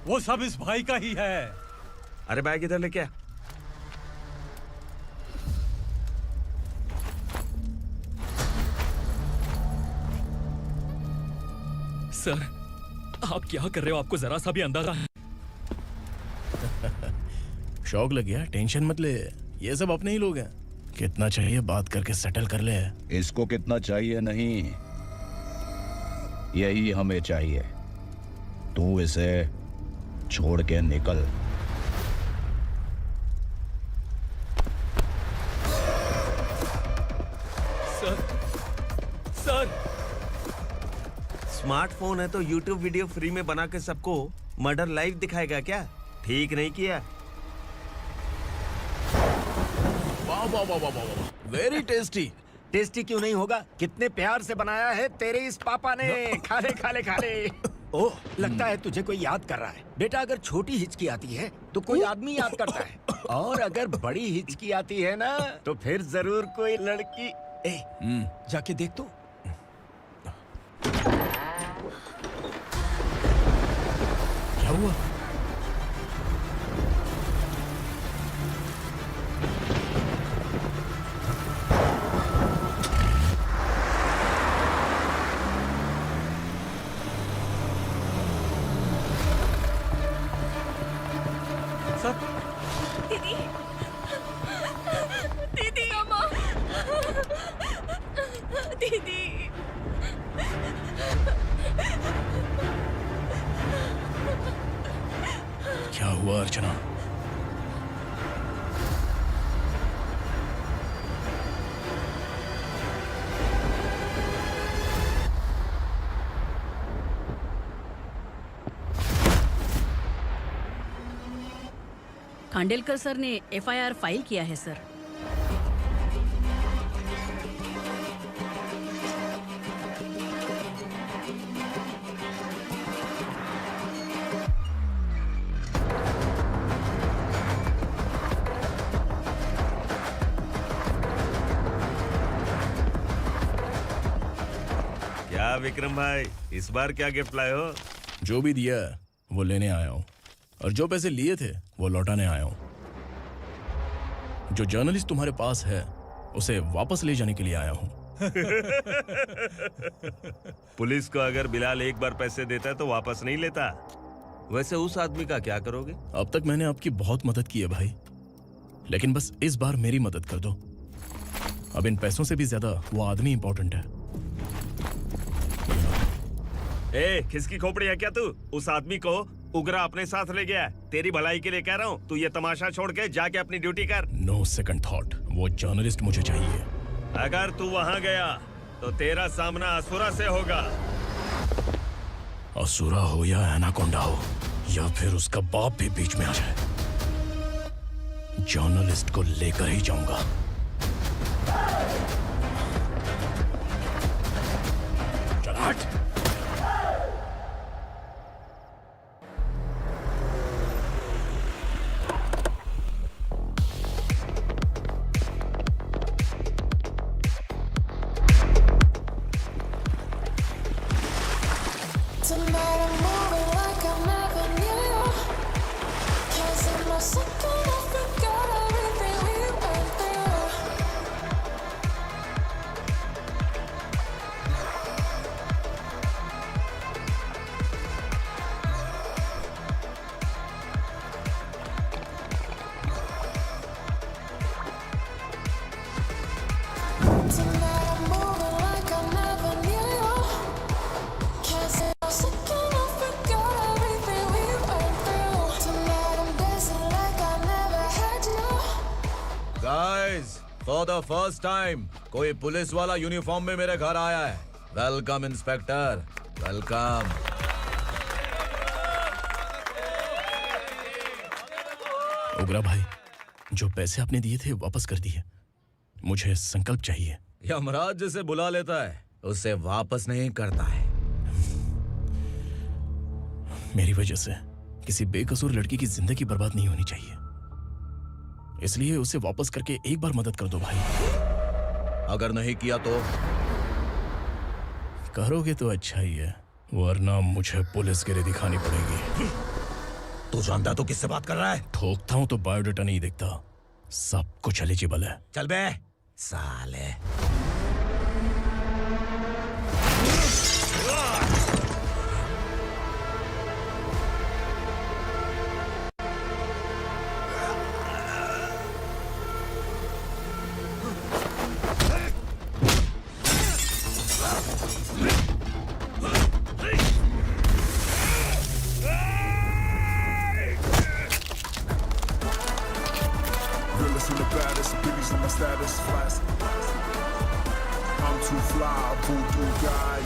वो सब इस भाई का ही है। अरे बैग इधर लेके आ। सर, आप क्या कर रहे हो? आपको जरा सा भी अंदाजा है? शौक लग गया? टेंशन मत ले, ये सब अपने ही लोग हैं। कितना चाहिए बात करके सेटल कर ले। इसको कितना चाहिए नहीं, यही हमें चाहिए। तू इसे छोड़ के निकल। सर, सर, स्मार्टफोन है तो YouTube वीडियो फ्री में बना के सबको मर्डर लाइव दिखाएगा क्या? ठीक नहीं किया। वाह वाह वाह वाह वाह, वेरी टेस्टी। टेस्टी क्यों नहीं होगा? कितने प्यार से बनाया है तेरे इस पापा ने। खा ले खा ले खा ले। ओह, लगता है तुझे कोई याद कर रहा है। बेटा, अगर छोटी हिचकी आती है तो कोई आदमी याद करता है, और अगर बड़ी हिचकी आती है ना तो फिर जरूर कोई लड़की। जाके देख तो। क्या हुआ? दीदी, दीदी, अम्मा, दीदी। क्या हुआ अर्चना? खांडेलकर सर ने एफआईआर फाइल किया है सर। क्या विक्रम भाई, इस बार क्या गिफ्ट लाए हो? जो भी दिया है वो लेने आया हूँ, और जो पैसे लिए थे वो लौटाने आया हूँ। जो जर्नलिस्ट तुम्हारे पास है उसे वापस ले जाने के लिए आया हूँ। पुलिस को अगर बिलाल एक बार पैसे देता है तो वापस नहीं लेता। वैसे उस आदमी का क्या करोगे? अब तक मैंने आपकी बहुत मदद की है भाई, लेकिन बस इस बार मेरी मदद कर दो। अब इन पैसों से भी ज्यादा वो आदमी इंपॉर्टेंट है। ए, किसकी खोपड़ी है क्या तू? उस आदमी को उगरा अपने साथ ले गया। तेरी भलाई के लिए कह रहा हूँ, तू ये तमाशा छोड़ के जाके अपनी ड्यूटी कर। नो सेकंड थॉट, वो जर्नलिस्ट मुझे चाहिए। अगर तू वहाँ गया तो तेरा सामना असुरा से होगा। असुरा हो या एनाकोंडा हो, या फिर उसका बाप भी बीच में आ जाए। जर्नलिस्ट को लेकर ही जाऊंगा। चल हट। Tonight I'm moving like I never knew. Cause in my second I forgot everything we went through. Tonight I'm moving like I never knew. Cause in my second I forgot everything we went through. Tonight I'm dancing like I never had you. Guys, for the first time कोई police वाला uniform में मेरे घर आया है। Welcome inspector, welcome. उग्रा भाई, जो पैसे आपने दिए थे वापस कर दिए। मुझे संकल्प चाहिए। यमराज जिसे बुला लेता है उसे वापस नहीं करता है। मेरी वजह से किसी बेकसूर लड़की की जिंदगी बर्बाद नहीं होनी चाहिए, इसलिए उसे वापस करके एक बार मदद कर दो भाई। अगर नहीं किया तो करोगे तो अच्छा ही है, वरना मुझे पुलिसगिरी दिखानी पड़ेगी। तू जानता तो किससे बात कर रहा है? ठोकता हूं तो बायोडाटा नहीं दिखता, सब कुछ एलिजिबल है। चल बे साले। Realest and the baddest, biggies in my status, fast. I'm too fly, voodoo guy.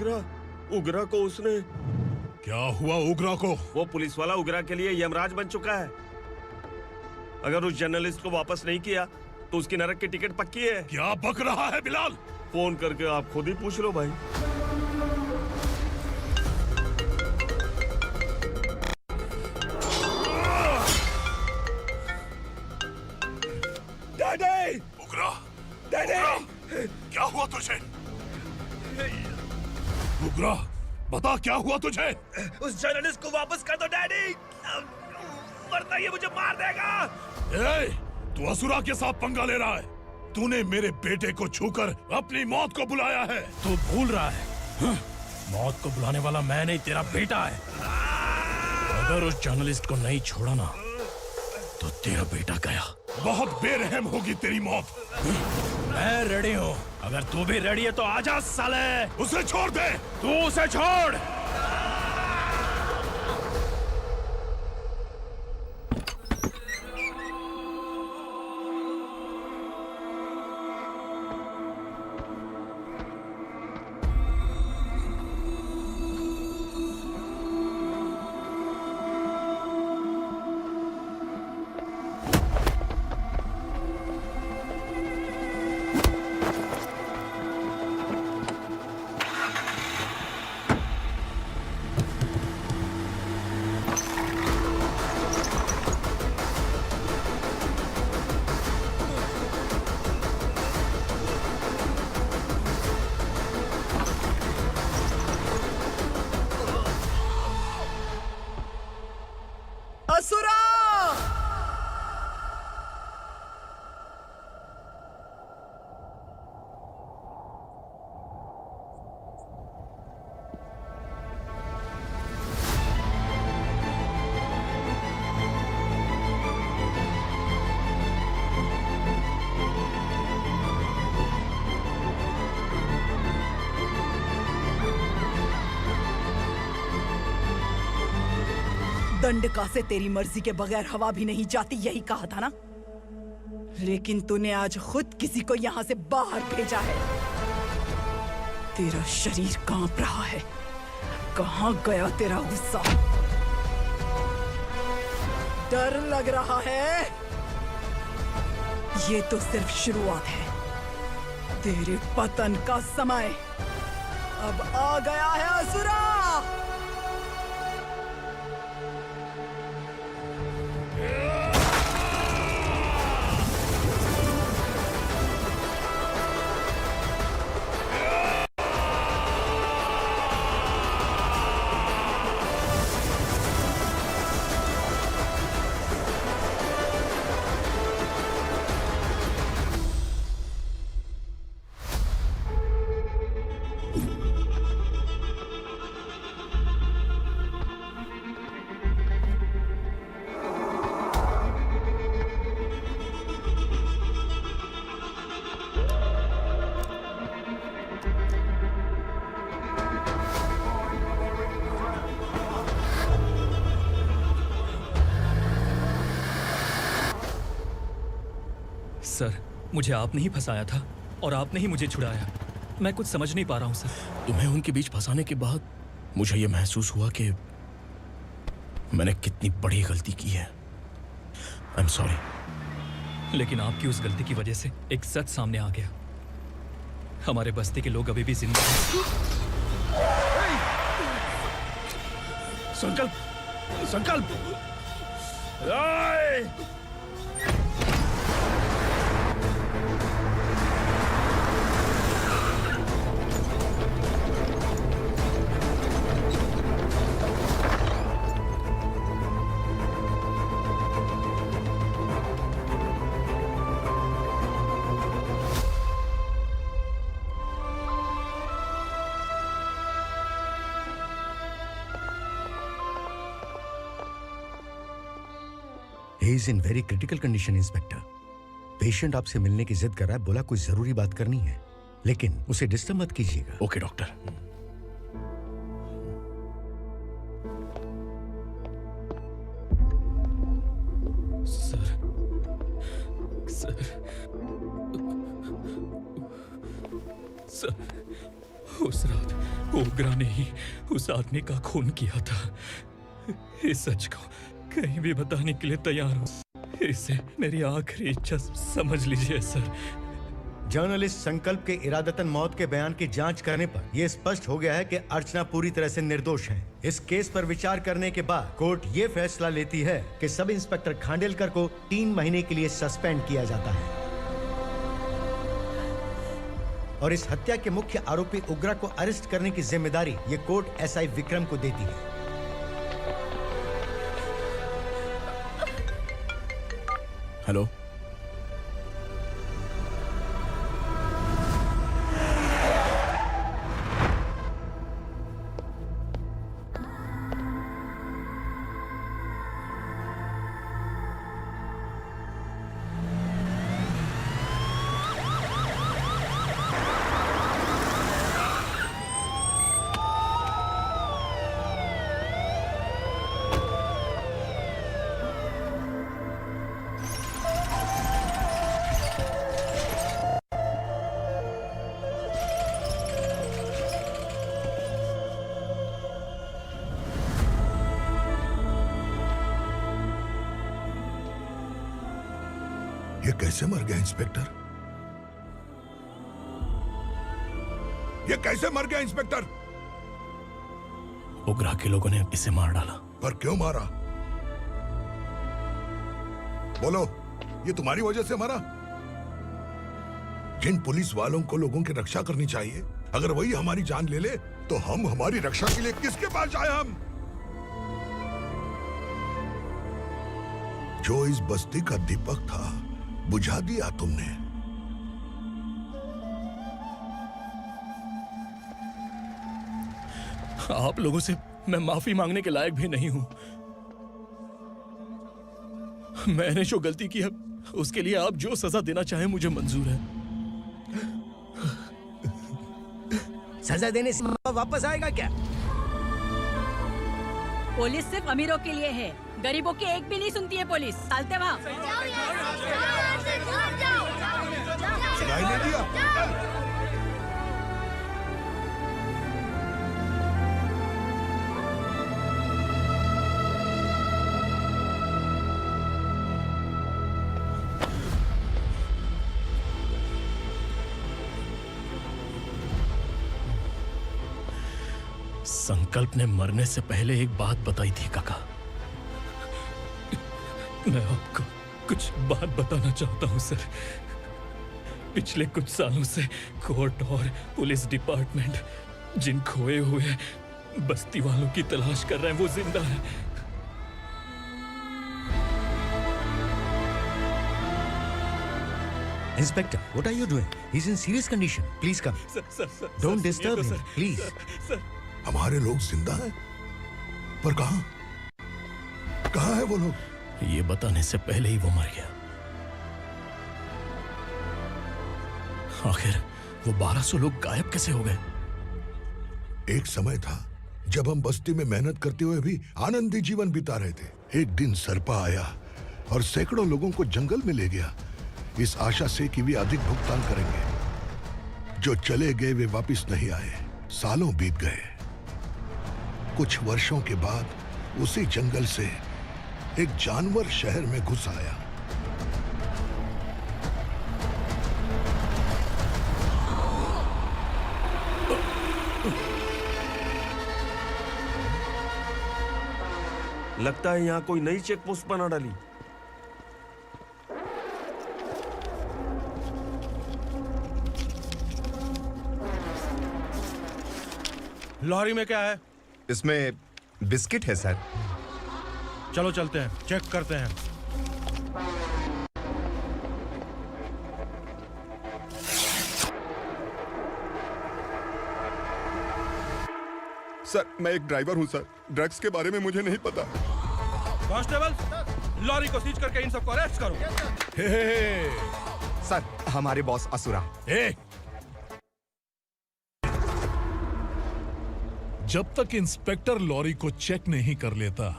उगरा को उसने। क्या हुआ उगरा को? वो पुलिस वाला उगरा के लिए यमराज बन चुका है। अगर उस जर्नलिस्ट को वापस नहीं किया तो उसकी नरक की टिकट पक्की है। क्या बक रहा है बिलाल? फोन करके आप खुद ही पूछ लो भाई। डैडी! उगरा! डैडी! क्या हुआ तुझे? उगरा, बता क्या हुआ तुझे? उस जर्नलिस्ट को वापस कर दो डैडी, वरना ये मुझे मार देगा। ए, तू असुरा के साथ पंगा ले रहा है। तूने मेरे बेटे को छूकर अपनी मौत को बुलाया है। तू भूल रहा है, मौत को बुलाने वाला मैं नहीं, तेरा बेटा है। अगर उस जर्नलिस्ट को नहीं छोड़ा ना तो तेरा बेटा गया। बहुत बेरहम होगी तेरी मौत। मैं रेडी हूँ, अगर तू भी रेडी है तो आजा साले। उसे छोड़ दे। तू उसे छोड़। असुरा! दंडका से तेरी मर्जी के बगैर हवा भी नहीं जाती, यही कहा था ना? लेकिन तूने आज खुद किसी को यहाँ से बाहर भेजा है। तेरा शरीर कांप रहा है। कहाँ गया तेरा गुस्सा? डर लग रहा है? ये तो सिर्फ शुरुआत है। तेरे पतन का समय अब आ गया है असुरा। सर, मुझे आपने ही फंसाया था और आपने ही मुझे छुड़ाया। मैं कुछ समझ नहीं पा रहा हूँ सर। तुम्हें उनके बीच फंसाने के बाद मुझे यह महसूस हुआ कि मैंने कितनी बड़ी गलती की है। I am sorry. लेकिन आपकी उस गलती की वजह से एक सच सामने आ गया। हमारे बस्ती के लोग अभी भी जिंदा हैं। संकल्प, संकल्प! He is in very critical condition, inspector. Patient आपसे मिलने की जिद कर रहा है, बोला कुछ जरूरी बात करनी है, लेकिन उसे डिस्टर्ब मत कीजिएगा। Okay doctor. Sir, sir, sir, उस रात ओग्रा ने ही उस आदमी का खून किया था। इस सच को कहीं भी बताने के लिए तैयार हूँ। इसे मेरी आखिरी इच्छा समझ लीजिए सर। जर्नलिस्ट संकल्प के इरादतन मौत के बयान की जांच करने पर यह स्पष्ट हो गया है कि अर्चना पूरी तरह से निर्दोष है। इस केस पर विचार करने के बाद कोर्ट ये फैसला लेती है कि सब इंस्पेक्टर खांडेलकर को 3 महीने के लिए सस्पेंड किया जाता है और इस हत्या के मुख्य आरोपी उग्रा को अरेस्ट करने की जिम्मेदारी ये कोर्ट एसआई विक्रम को देती है। हेलो, ये कैसे मर गया इंस्पेक्टर? ये कैसे मर गया इंस्पेक्टर? उग्रा के लोगों ने इसे मार डाला। पर क्यों मारा? बोलो, ये तुम्हारी वजह से मरा? जिन पुलिस वालों को लोगों की रक्षा करनी चाहिए, अगर वही हमारी जान ले ले तो हम हमारी रक्षा के लिए किसके पास जाए? हम जो इस बस्ती का दीपक था बुझा दिया तुमने। आप लोगों से मैं माफी मांगने के लायक भी नहीं हूं। मैंने जो गलती की है उसके लिए आप जो सजा देना चाहें मुझे मंजूर है। सजा देने से वापस आएगा क्या? पुलिस सिर्फ अमीरों के लिए है, गरीबों की एक भी नहीं सुनती है पुलिस। चलते वहाँ। सुनाई नहीं दिया? संकल्प ने मरने से पहले एक बात बताई थी काका। मैं आपको कुछ बात बताना चाहता हूं सर। पिछले कुछ सालों से कोर्ट और पुलिस डिपार्टमेंट जिन खोए हुए बस्ती वालों की तलाश कर रहे हैं वो जिंदा है। Inspector, what are you doing? He's in serious condition. Please come. Don't disturb him, please. हमारे लोग जिंदा हैं? पर कहां? कहां है वो लोग? ये बताने से पहले ही वो मर गया। आखिर वो 1200 लोग गायब कैसे हो गए? एक समय था जब हम बस्ती में मेहनत करते हुए भी आनंदी जीवन बिता रहे थे। एक दिन सरपा आया और सैकड़ों लोगों को जंगल में ले गया, इस आशा से कि वे अधिक भुगतान करेंगे। जो चले गए वे वापस नहीं आए। सालों बीत गए। कुछ वर्षों के बाद उसी जंगल से एक जानवर शहर में घुस आया। लगता है यहाँ कोई नई चेक पोस्ट बना डाली। लॉरी में क्या है? इसमें बिस्किट है सर। चलो चलते हैं, चेक करते हैं। सर, मैं एक ड्राइवर हूं सर। ड्रग्स के बारे में मुझे नहीं पता। कांस्टेबल, लॉरी को सीज करके इन सबको अरेस्ट करो। सर, हमारे बॉस असुरा। जब तक इंस्पेक्टर लॉरी को चेक नहीं कर लेता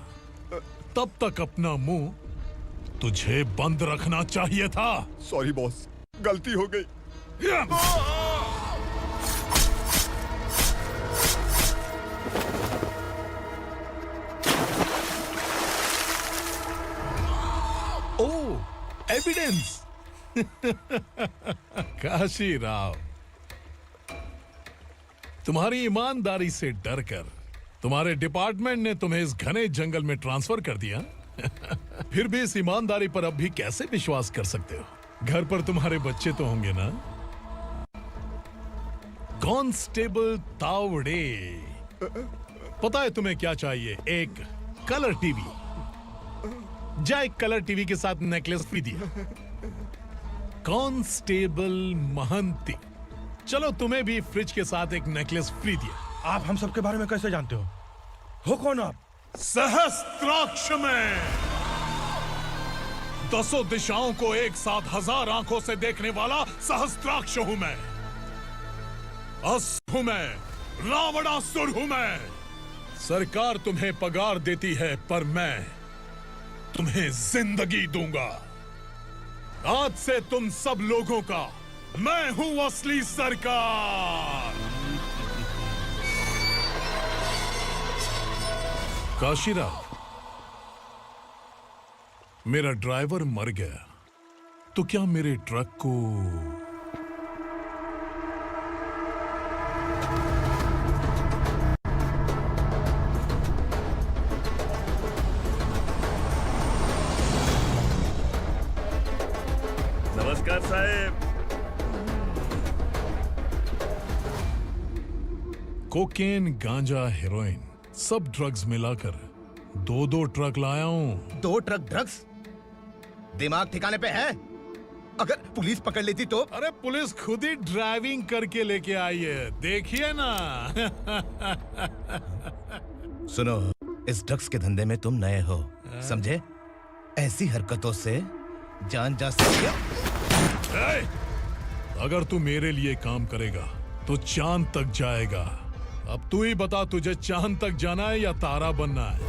तब तक अपना मुंह तुझे बंद रखना चाहिए था। सॉरी बॉस, गलती हो गई। एविडेंस। काशी राव, तुम्हारी ईमानदारी से डरकर तुम्हारे डिपार्टमेंट ने तुम्हें इस घने जंगल में ट्रांसफर कर दिया। फिर भी इस ईमानदारी पर अब भी कैसे विश्वास कर सकते हो? घर पर तुम्हारे बच्चे तो होंगे ना? कांस्टेबल तावड़े, पता है तुम्हें क्या चाहिए? एक कलर टीवी। जा एक कलर टीवी के साथ नेकलेस फ्री दिया। कांस्टेबल महंती, चलो तुम्हें भी फ्रिज के साथ एक नेकलेस फ्री दिया। आप हम सबके बारे में कैसे जानते हो कौन आप? सहस्त्राक्ष में 10 दिशाओं को एक साथ 1000 आंखों से देखने वाला सहस्त्राक्ष हूं मैं। असुर हूं मैं, रावणासुर हूं मैं। सरकार तुम्हें पगार देती है, पर मैं तुम्हें जिंदगी दूंगा। आज से तुम सब लोगों का मैं हूं असली सरकार। काशीराव, मेरा ड्राइवर मर गया तो क्या मेरे ट्रक को नमस्कार साहेब। कोकेन, गांजा, हेरोइन, सब ड्रग्स मिलाकर 2 ट्रक लाया हूं। 2 ट्रक ड्रग्स? दिमाग ठिकाने पे है? अगर पुलिस पकड़ लेती तो? अरे पुलिस खुद ही ड्राइविंग करके लेके आई है, देखिए ना। सुनो, इस ड्रग्स के धंधे में तुम नए हो, समझे? ऐसी हरकतों से जान जा सकती है। अगर तू मेरे लिए काम करेगा तो चांद तक जाएगा। अब तू ही बता, तुझे चांद तक जाना है या तारा बनना है?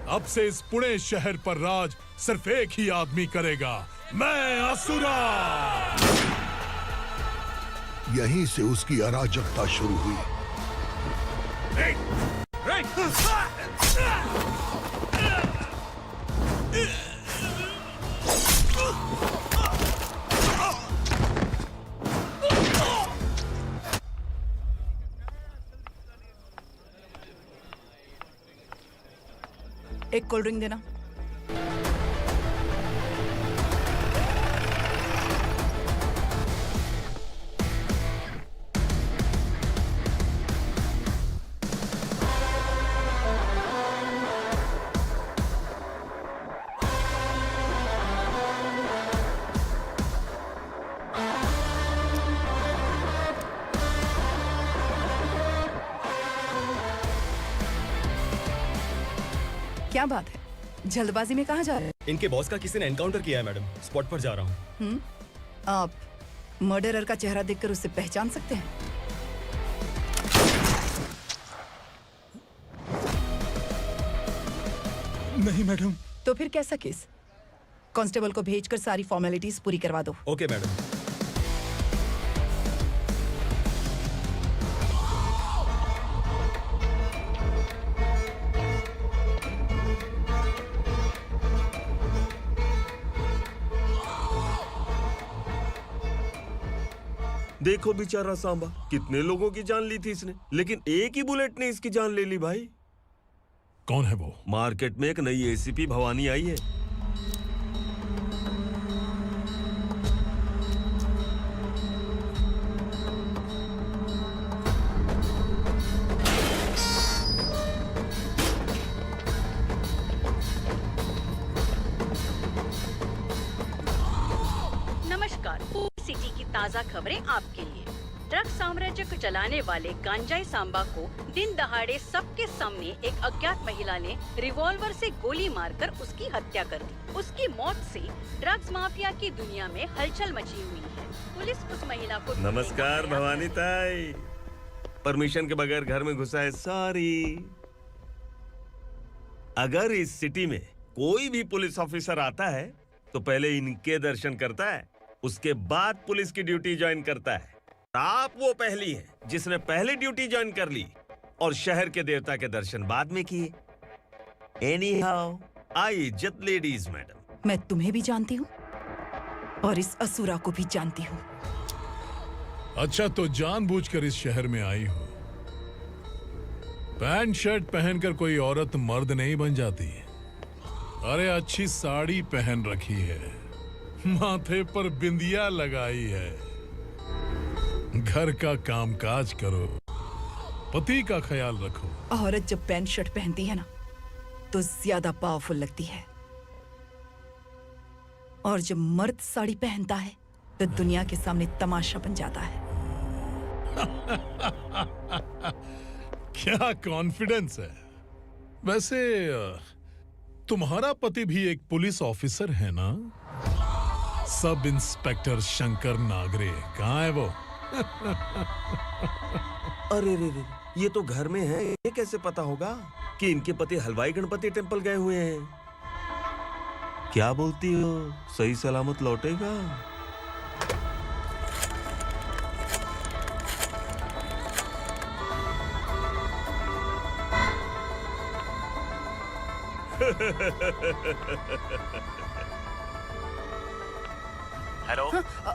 अब से इस पुणे शहर पर राज सिर्फ एक ही आदमी करेगा, मैं असुरा। यहीं से उसकी अराजकता शुरू हुई। एक कोल्ड ड्रिंक देना। क्या बात है, जल्दबाजी में कहाँ जा रहे हैं? इनके बॉस का किसी ने एनकाउंटर किया है मैडम, स्पॉट पर जा रहा हूँ। आप मर्डरर का चेहरा देखकर उसे पहचान सकते हैं? नहीं मैडम। तो फिर कैसा केस? कांस्टेबल को भेजकर सारी फॉर्मेलिटीज पूरी करवा दो। Okay madam. देखो बेचारा सांबा, कितने लोगों की जान ली थी इसने, लेकिन एक ही बुलेट ने इसकी जान ले ली भाई। कौन है वो? मार्केट में एक नई एसीपी भवानी आई है। नमस्कार, सिटी की ताज़ा खबरें आपके लिए। ड्रग साम्राज्य को चलाने वाले गांजाई सांबा को दिन दहाड़े सबके सामने एक अज्ञात महिला ने रिवॉल्वर से गोली मारकर उसकी हत्या कर दी। उसकी मौत से ड्रग्स माफिया की दुनिया में हलचल मची हुई है। पुलिस उस महिला को नमस्कार भवानी ताई, परमिशन के बगैर घर में घुसा है, सॉरी। अगर इस सिटी में कोई भी पुलिस ऑफिसर आता है तो पहले इनके दर्शन करता है, उसके बाद पुलिस की ड्यूटी ज्वाइन करता है। आप वो पहली हैं जिसने पहले ड्यूटी ज्वाइन कर ली और शहर के देवता के दर्शन बाद में किए। एनीहाउ, आई इज्जत लेडीज मैडम। मैं तुम्हें भी जानती हूँ और इस असुरा को भी जानती हूँ। अच्छा, तो जानबूझकर इस शहर में आई हो। पैंट शर्ट पहनकर कोई औरत मर्द नहीं बन जाती। अरे अच्छी साड़ी पहन रखी है, माथे पर बिंदिया लगाई है, घर का कामकाज करो, पति का ख्याल रखो। औरत जब पैंट शर्ट पहनती है ना तो ज्यादा पावरफुल लगती है, और जब मर्द साड़ी पहनता है तो दुनिया के सामने तमाशा बन जाता है। क्या कॉन्फिडेंस है। वैसे तुम्हारा पति भी एक पुलिस ऑफिसर है ना? Sub inspector Shankar Nagare. कहाँ है वो? अरे रे रे, ये तो घर में है। ये कैसे पता होगा कि इनके पति हलवाई गणपति टेम्पल गए हुए हैं? क्या बोलती हो, सही सलामत लौटेगा? हेलो।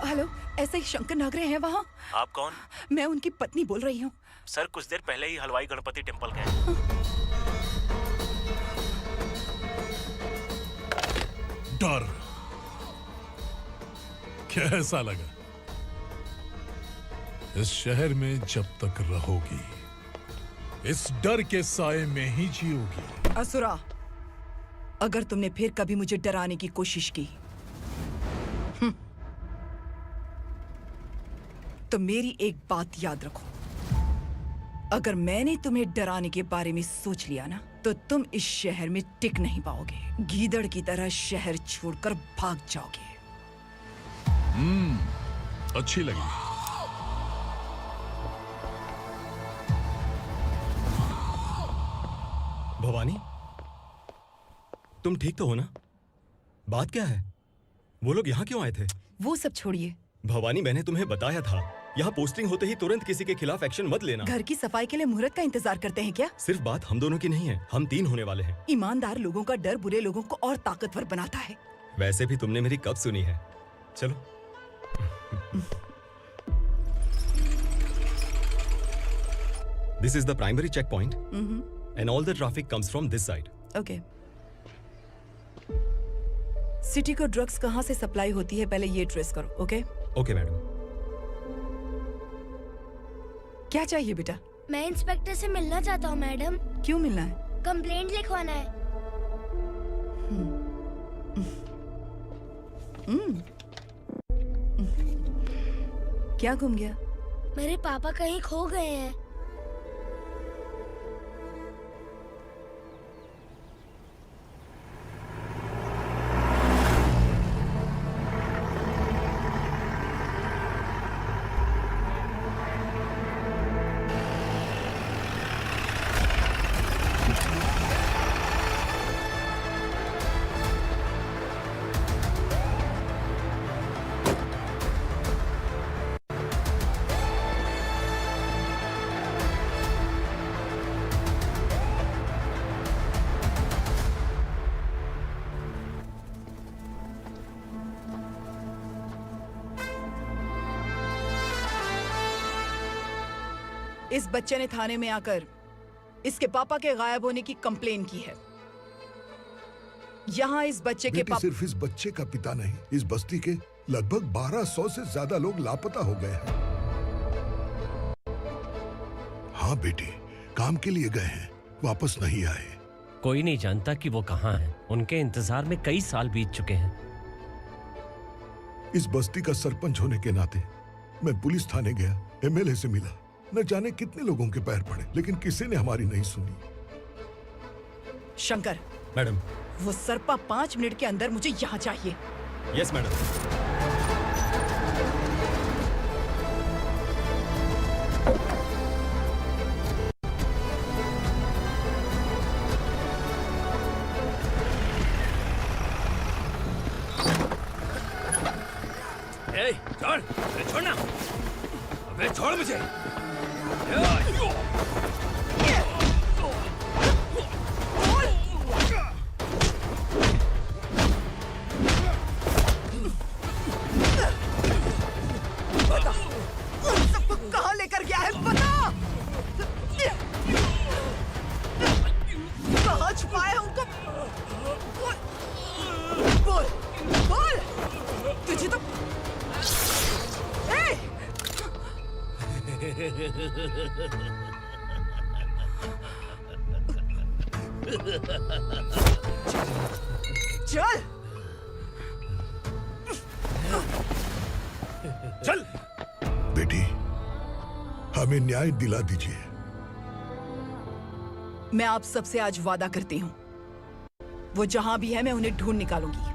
हेलो, ऐसे ही शंकर नागरे हैं वहाँ? आप कौन? मैं उनकी पत्नी बोल रही हूँ। सर कुछ देर पहले ही हलवाई गणपति टेम्पल गए। डर कैसा लगा? इस शहर में जब तक रहोगी इस डर के साए में ही जियोगी। असुरा, अगर तुमने फिर कभी मुझे डराने की कोशिश की तो मेरी एक बात याद रखो, अगर मैंने तुम्हें डराने के बारे में सोच लिया ना तो तुम इस शहर में टिक नहीं पाओगे। गीदड़ की तरह शहर छोड़कर भाग जाओगे। अच्छी लगी। भवानी, तुम ठीक तो हो ना? बात क्या है? वो लोग यहाँ क्यों आए थे? वो सब छोड़िए। भवानी, मैंने तुम्हें बताया था, यहाँ पोस्टिंग होते ही तुरंत किसी के खिलाफ एक्शन मत लेना। घर की सफाई के लिए मुहूर्त का इंतजार करते हैं क्या? सिर्फ बात हम दोनों की नहीं है, हम 3 होने वाले हैं। ईमानदार लोगों का डर बुरे लोगों को और ताकतवर बनाता है। वैसे भी तुमने मेरी कब सुनी है? चलो। This is the primary checkpoint, and all the traffic comes from this side. Okay. City को ड्रग्स कहाँ से सप्लाई होती है पहले ये ट्रेस करो। ओके? Okay madam. क्या चाहिए बेटा? मैं इंस्पेक्टर से मिलना चाहता हूँ मैडम। क्यों मिलना है? कंप्लेंट लिखवाना है। क्या घूम गया? मेरे पापा कहीं खो गए हैं। इस बच्चे ने थाने में आकर इसके पापा के गायब होने की कंप्लेन की है। यहाँ इस बच्चे के बेटी, सिर्फ इस बच्चे का पिता नहीं, इस बस्ती के लगभग 1200 से ज्यादा लोग लापता हो गए हैं। हाँ बेटी, काम के लिए गए हैं, वापस नहीं आए। कोई नहीं जानता कि वो कहाँ हैं। उनके इंतजार में कई साल बीत चुके हैं। इस बस्ती का सरपंच होने के नाते मैं पुलिस थाने गया, एमएलए से मिला, न जाने कितने लोगों के पैर पड़े, लेकिन किसी ने हमारी नहीं सुनी। शंकर। मैडम। वो सरपा 5 मिनट के अंदर मुझे यहाँ चाहिए। Yes madam. छोड़, छोड़ना, अबे छोड़ मुझे। कहाँ लेकर गया है बता। कहाँ छुपाया है उनको? बोल बोल तुझे तो ए! चल चल बेटी, हमें न्याय दिला दीजिए। मैं आप सबसे आज वादा करती हूँ, वो जहां भी है मैं उन्हें ढूंढ निकालूंगी।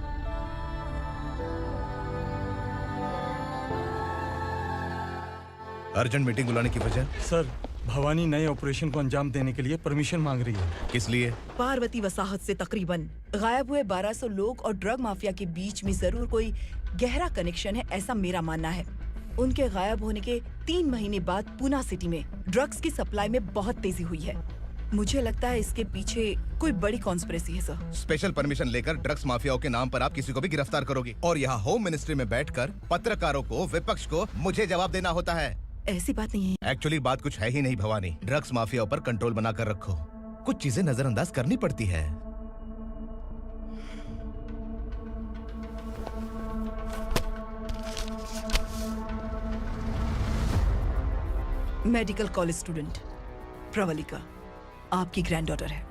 अर्जेंट मीटिंग बुलाने की वजह? सर, भवानी नए ऑपरेशन को अंजाम देने के लिए परमिशन मांग रही है। किस लिए? पार्वती वसाहत से तकरीबन गायब हुए 1200 लोग और ड्रग माफिया के बीच में जरूर कोई गहरा कनेक्शन है, ऐसा मेरा मानना है। उनके गायब होने के 3 महीने बाद पूना सिटी में ड्रग्स की सप्लाई में बहुत तेजी हुई है। मुझे लगता है इसके पीछे कोई बड़ी कॉन्स्पिरेसी है सर। स्पेशल परमिशन लेकर ड्रग्स माफियाओं के नाम पर आप किसी को भी गिरफ्तार करोगी और यहाँ होम मिनिस्ट्री में बैठकर पत्रकारों को, विपक्ष को मुझे जवाब देना होता है। ऐसी बात नहीं है। एक्चुअली बात कुछ है ही नहीं भवानी। ड्रग्स माफियाओं पर कंट्रोल बनाकर रखो। कुछ चीजें नजरअंदाज करनी पड़ती है। मेडिकल कॉलेज स्टूडेंट प्रवलिका आपकी ग्रैंडडॉटर है।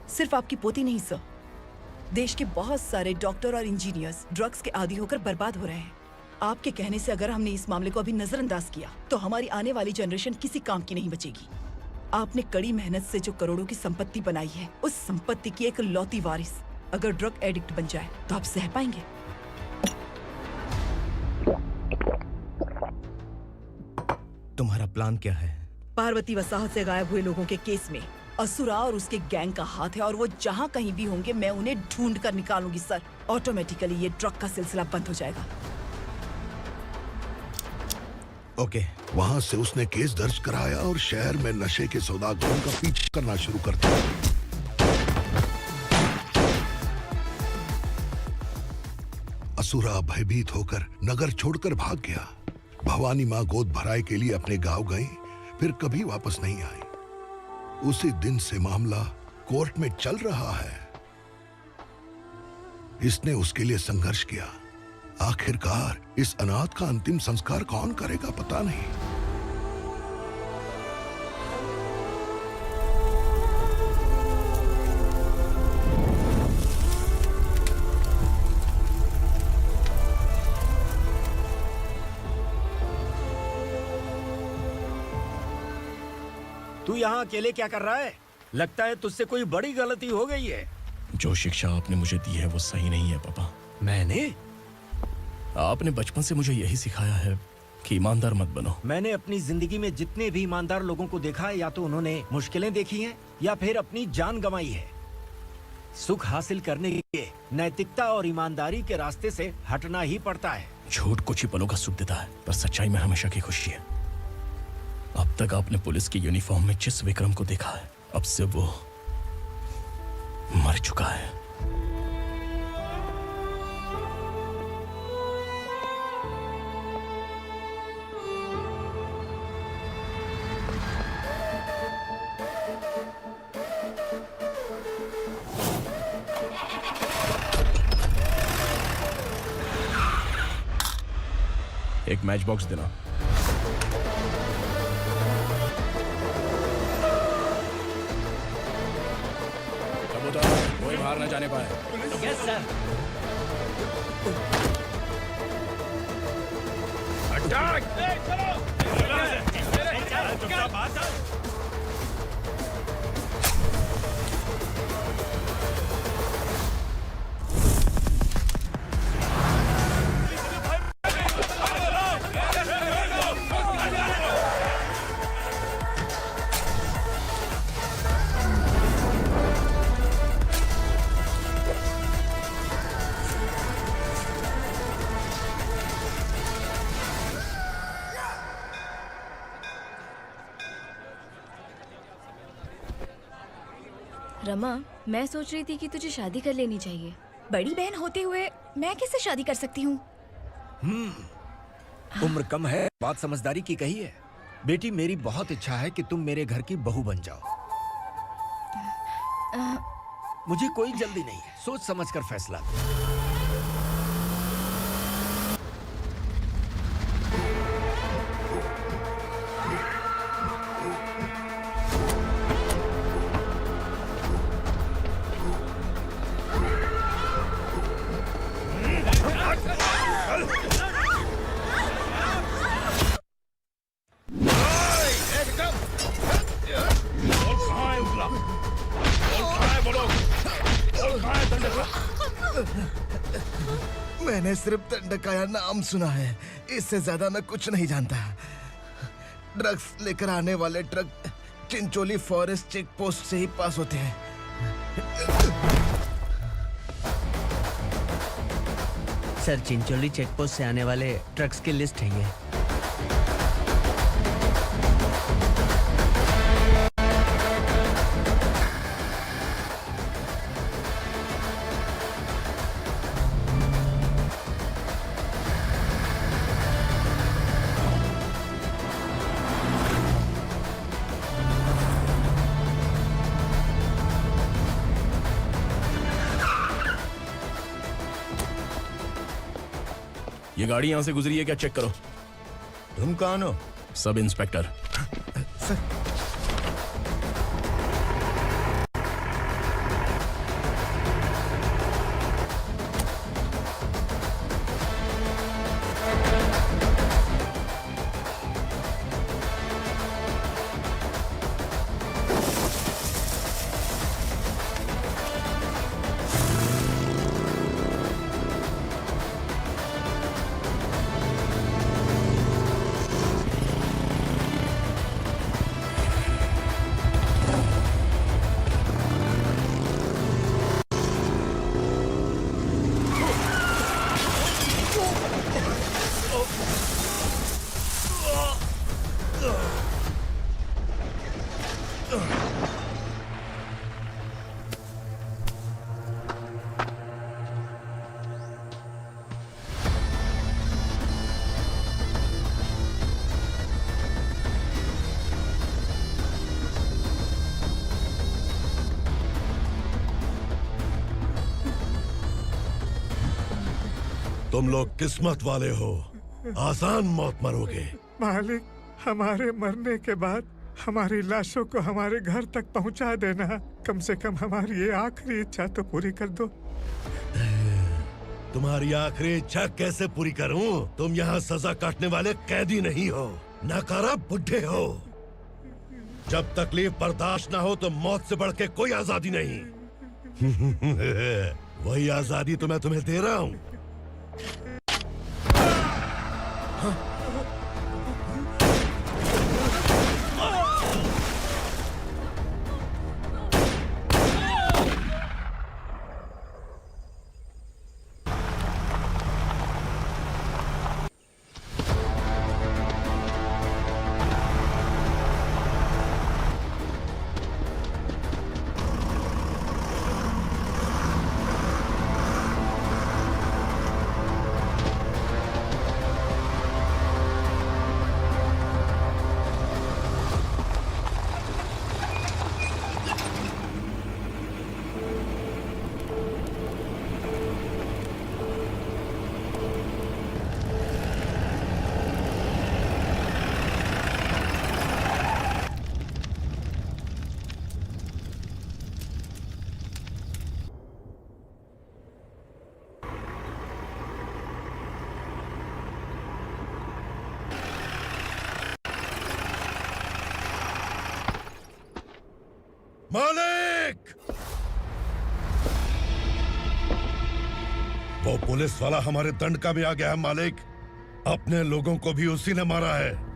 सिर्फ आपकी पोती नहीं सर, देश के बहुत सारे डॉक्टर और इंजीनियर्स ड्रग्स के आदी होकर बर्बाद हो रहे हैं। आपके कहने से अगर हमने इस मामले को अभी नजरअंदाज किया तो हमारी आने वाली जनरेशन किसी काम की नहीं बचेगी। आपने कड़ी मेहनत से जो करोड़ों की संपत्ति बनाई है, उस संपत्ति की एक लौती वारिस अगर ड्रग एडिक्ट बन जाए तो आप सह पाएंगे? तुम्हारा प्लान क्या है? पार्वती वसाहत से गायब हुए लोगों के केस में असुरा और उसके गैंग का हाथ है और वो जहाँ कहीं भी होंगे मैं उन्हें ढूंढ कर निकालूंगी सर। ऑटोमेटिकली ये ड्रग का सिलसिला बंद हो जाएगा। ओके। वहाँ से उसने केस दर्ज कराया और शहर में नशे के सौदागरों का पीछा करना शुरू कर दिया। असुरा भयभीत होकर नगर छोड़कर भाग गया। भवानी माँ गोद भराई के लिए अपने गांव गई, फिर कभी वापस नहीं आई। उसी दिन से मामला कोर्ट में चल रहा है। इसने उसके लिए संघर्ष किया। आखिरकार इस अनाथ का अंतिम संस्कार कौन करेगा पता नहीं। तू यहाँ अकेले क्या कर रहा है? लगता है तुझसे कोई बड़ी गलती हो गई है। जो शिक्षा आपने मुझे दी है वो सही नहीं है पापा। मैंने? आपने बचपन से मुझे यही सिखाया है कि ईमानदार मत बनो। मैंने अपनी जिंदगी में जितने भी ईमानदार लोगों को देखा है, या तो उन्होंने मुश्किलें देखी हैं या फिर अपनी जान गंवाई है। सुख हासिल करने के लिए नैतिकता और ईमानदारी के रास्ते से हटना ही पड़ता है। झूठ कुछ ही पलों का सुख देता है, पर सच्चाई में हमेशा की खुशी है। अब तक आपने पुलिस की यूनिफॉर्म में जिस विक्रम को देखा है, अब से वो मर चुका है। एक मैच बॉक्स देना। कोई बाहर न जाने पाए। Yes sir. अटैक! रमा, मैं सोच रही थी कि तुझे शादी कर लेनी चाहिए। बड़ी बहन होते हुए मैं कैसे शादी कर सकती हूँ? उम्र कम है, बात समझदारी की कही है। बेटी, मेरी बहुत इच्छा है कि तुम मेरे घर की बहू बन जाओ। मुझे कोई जल्दी नहीं है, सोच समझकर फैसला लो। मैंने सिर्फ दंडकाया नाम सुना है, इससे ज्यादा मैं कुछ नहीं जानता। ड्रग्स लेकर आने वाले truck Chincholi forest check post से ही पास होते हैं। सर, चिंचोली चेक पोस्ट से आने वाले ट्रक्स की लिस्ट है ये। ये गाड़ी यहां से गुजरी है क्या, चेक करो। तुम कौन हो? Sub inspector. तुम लोग किस्मत वाले हो, आसान मौत मरोगे। मालिक, हमारे मरने के बाद हमारी लाशों को हमारे घर तक पहुंचा देना। कम से कम हमारी ये आखिरी इच्छा तो पूरी कर दो। तुम्हारी आखिरी इच्छा कैसे पूरी करूं? तुम यहाँ सजा काटने वाले कैदी नहीं हो, नकारा बुढ़े हो। जब तकलीफ बर्दाश्त ना हो तो मौत से बढ़ के कोई आजादी नहीं। वही आजादी तो मैं तुम्हें दे रहा हूँ। मालिक! वो पुलिस वाला हमारे दंडका में आ गया है मालिक। अपने लोगों को भी उसी ने मारा है।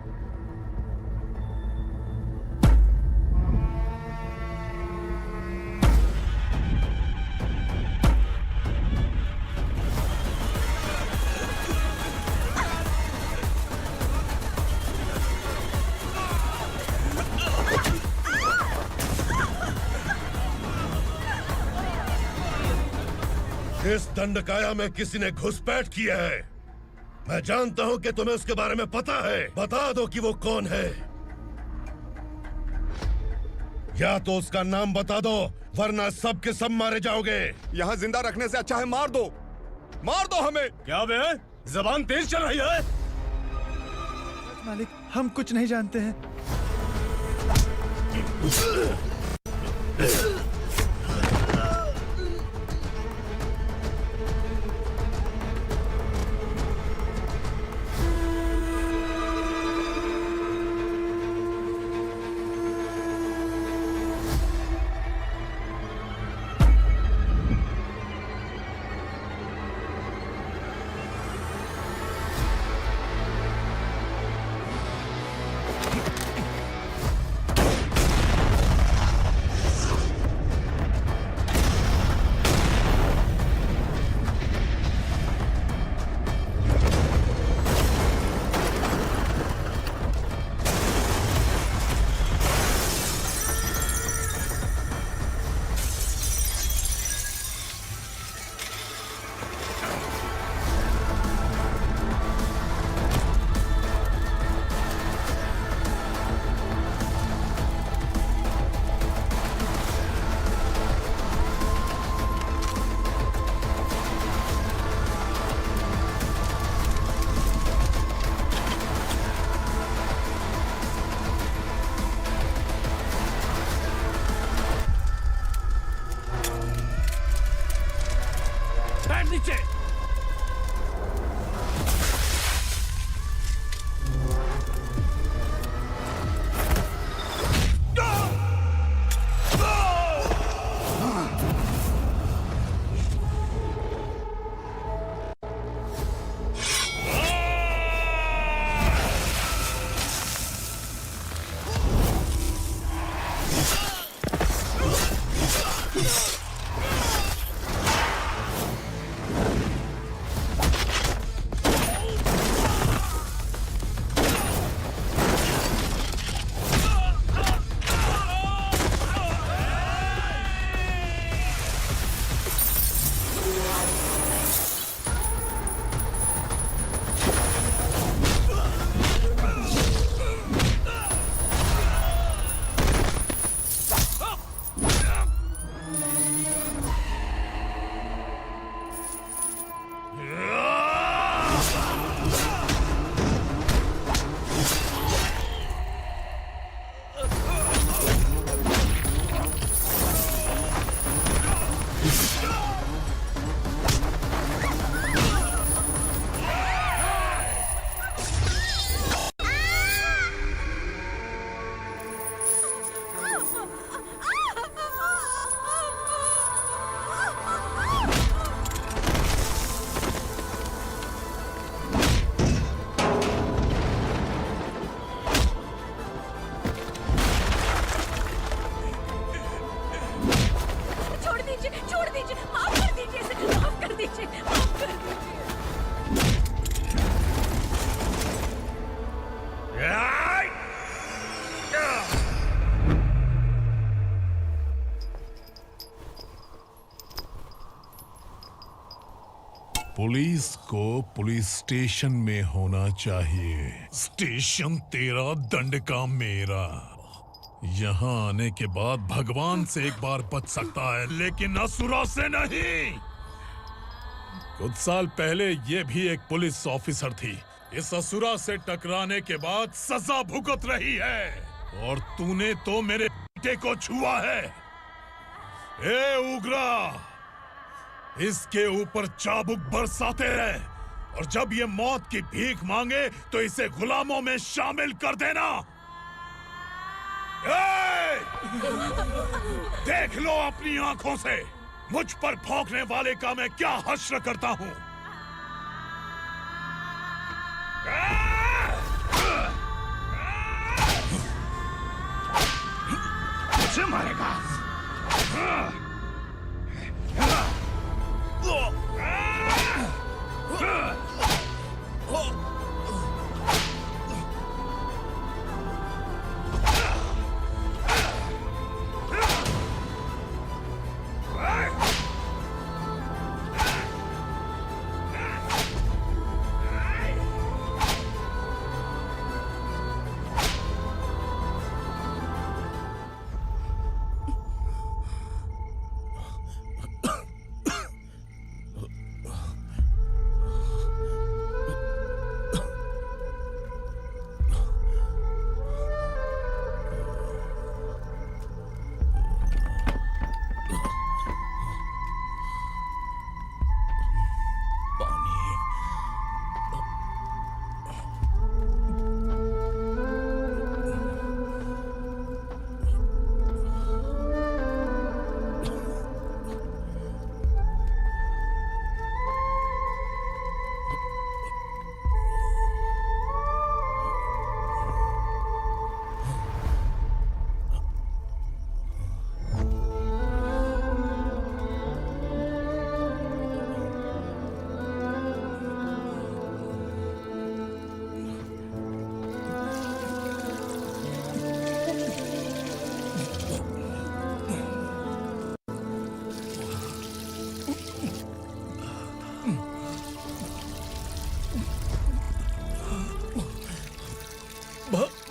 इस दंडकाया में किसी ने घुसपैठ किया है। मैं जानता हूँ कि तुम्हें उसके बारे में पता है। बता दो कि वो कौन है। या तो उसका नाम बता दो, वरना सब के सब मारे जाओगे। यहाँ जिंदा रखने से अच्छा है मार दो हमें। क्या बे? जबान तेज चल रही है। मालिक, हम कुछ नहीं जानते हैं। नीचे। पुलिस को पुलिस स्टेशन में होना चाहिए। स्टेशन तेरा, दंड का मेरा। यहाँ आने के बाद भगवान से एक बार बच सकता है, लेकिन असुरा से नहीं। कुछ साल पहले ये भी एक पुलिस ऑफिसर थी। इस असुरा से टकराने के बाद सजा भुगत रही है, और तूने तो मेरे बेटे को छुआ है। ए उग्रा, इसके ऊपर चाबुक बरसाते रहे, और जब ये मौत की भीख मांगे तो इसे गुलामों में शामिल कर देना। देख लो अपनी आंखों से मुझ पर भौंकने वाले का मैं क्या हश्र करता हूं। मुझे मारेगा।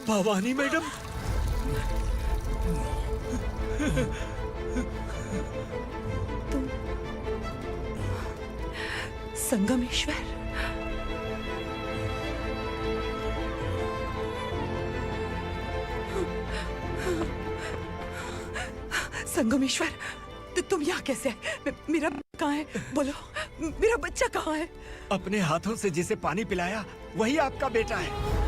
भवानी मैडम। संगमेश्वर, संगमेश्वर, तुम यहाँ कैसे आए? मेरा कहाँ है? बोलो, मेरा बच्चा कहाँ है? अपने हाथों से जिसे पानी पिलाया वही आपका बेटा है।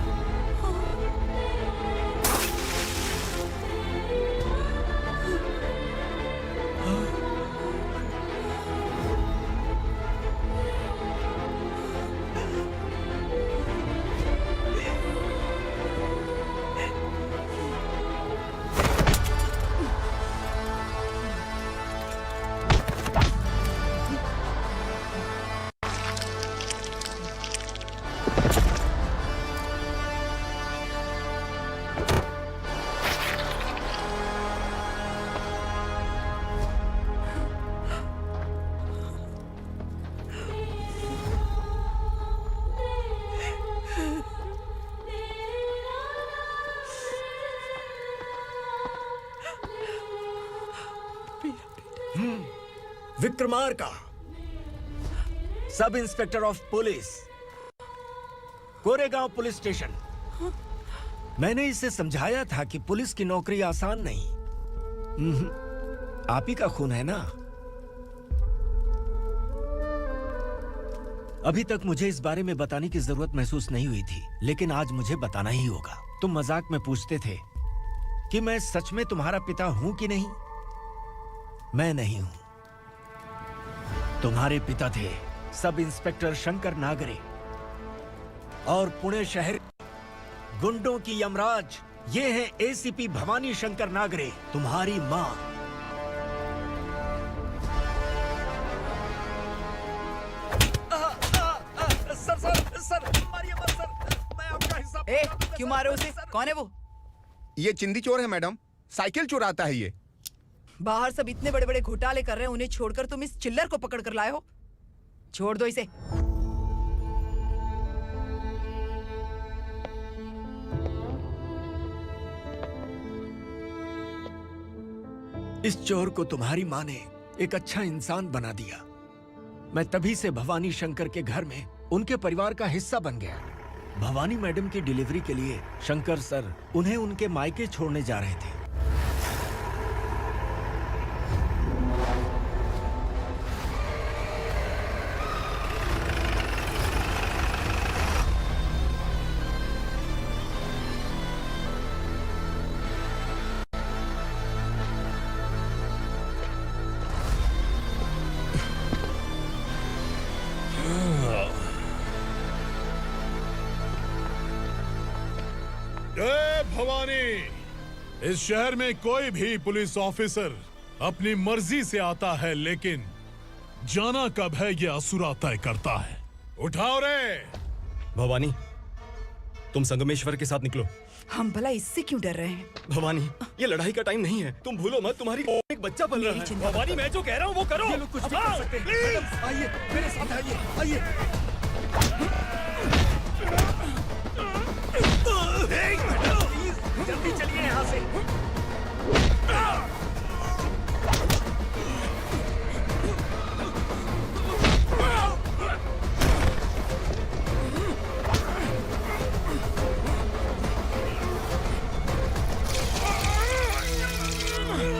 Vikramarka, sub inspector of police, Koregaon police station. मैंने इसे समझाया था कि पुलिस की नौकरी आसान नहीं। आप ही का खून है ना। अभी तक मुझे इस बारे में बताने की जरूरत महसूस नहीं हुई थी, लेकिन आज मुझे बताना ही होगा। तुम मजाक में पूछते थे कि मैं सच में तुम्हारा पिता हूं कि नहीं। मैं नहीं हूं। तुम्हारे पिता थे सब इंस्पेक्टर शंकर नागरे, और पुणे शहर गुंडों की यमराज ये है एसीपी भवानी शंकर नागरे, तुम्हारी मां। सर, मारिए मत सर, मैं आपका हिस्सा। क्यों मारे उसे? कौन है वो? ये चिंदी चोर है मैडम, साइकिल चुराता है ये। बाहर सब इतने बड़े बड़े घोटाले कर रहे हैं, उन्हें छोड़कर तुम इस चिल्लर को पकड़ कर लाए हो। छोड़ दो इसे। इस चोर को तुम्हारी मां ने एक अच्छा इंसान बना दिया। मैं तभी से भवानी शंकर के घर में उनके परिवार का हिस्सा बन गया। भवानी मैडम की डिलीवरी के लिए शंकर सर उन्हें उनके मायके छोड़ने जा रहे थे। जय भवानी। इस शहर में कोई भी पुलिस ऑफिसर अपनी मर्जी से आता है, लेकिन जाना कब है ये असुरा तय करता है। उठाओ रे। भवानी, तुम संगमेश्वर के साथ निकलो। हम भला इससे क्यों डर रहे हैं? भवानी, ये लड़ाई का टाइम नहीं है। तुम भूलो मत, तुम्हारी एक बच्चा पल रहा है। भवानी, मैं जो कह रहा हूँ वो करो। ये लोग कुछ भी कर सकते हैं। आइए मेरे साथ, आइए। जल्दी चलिए यहाँ से।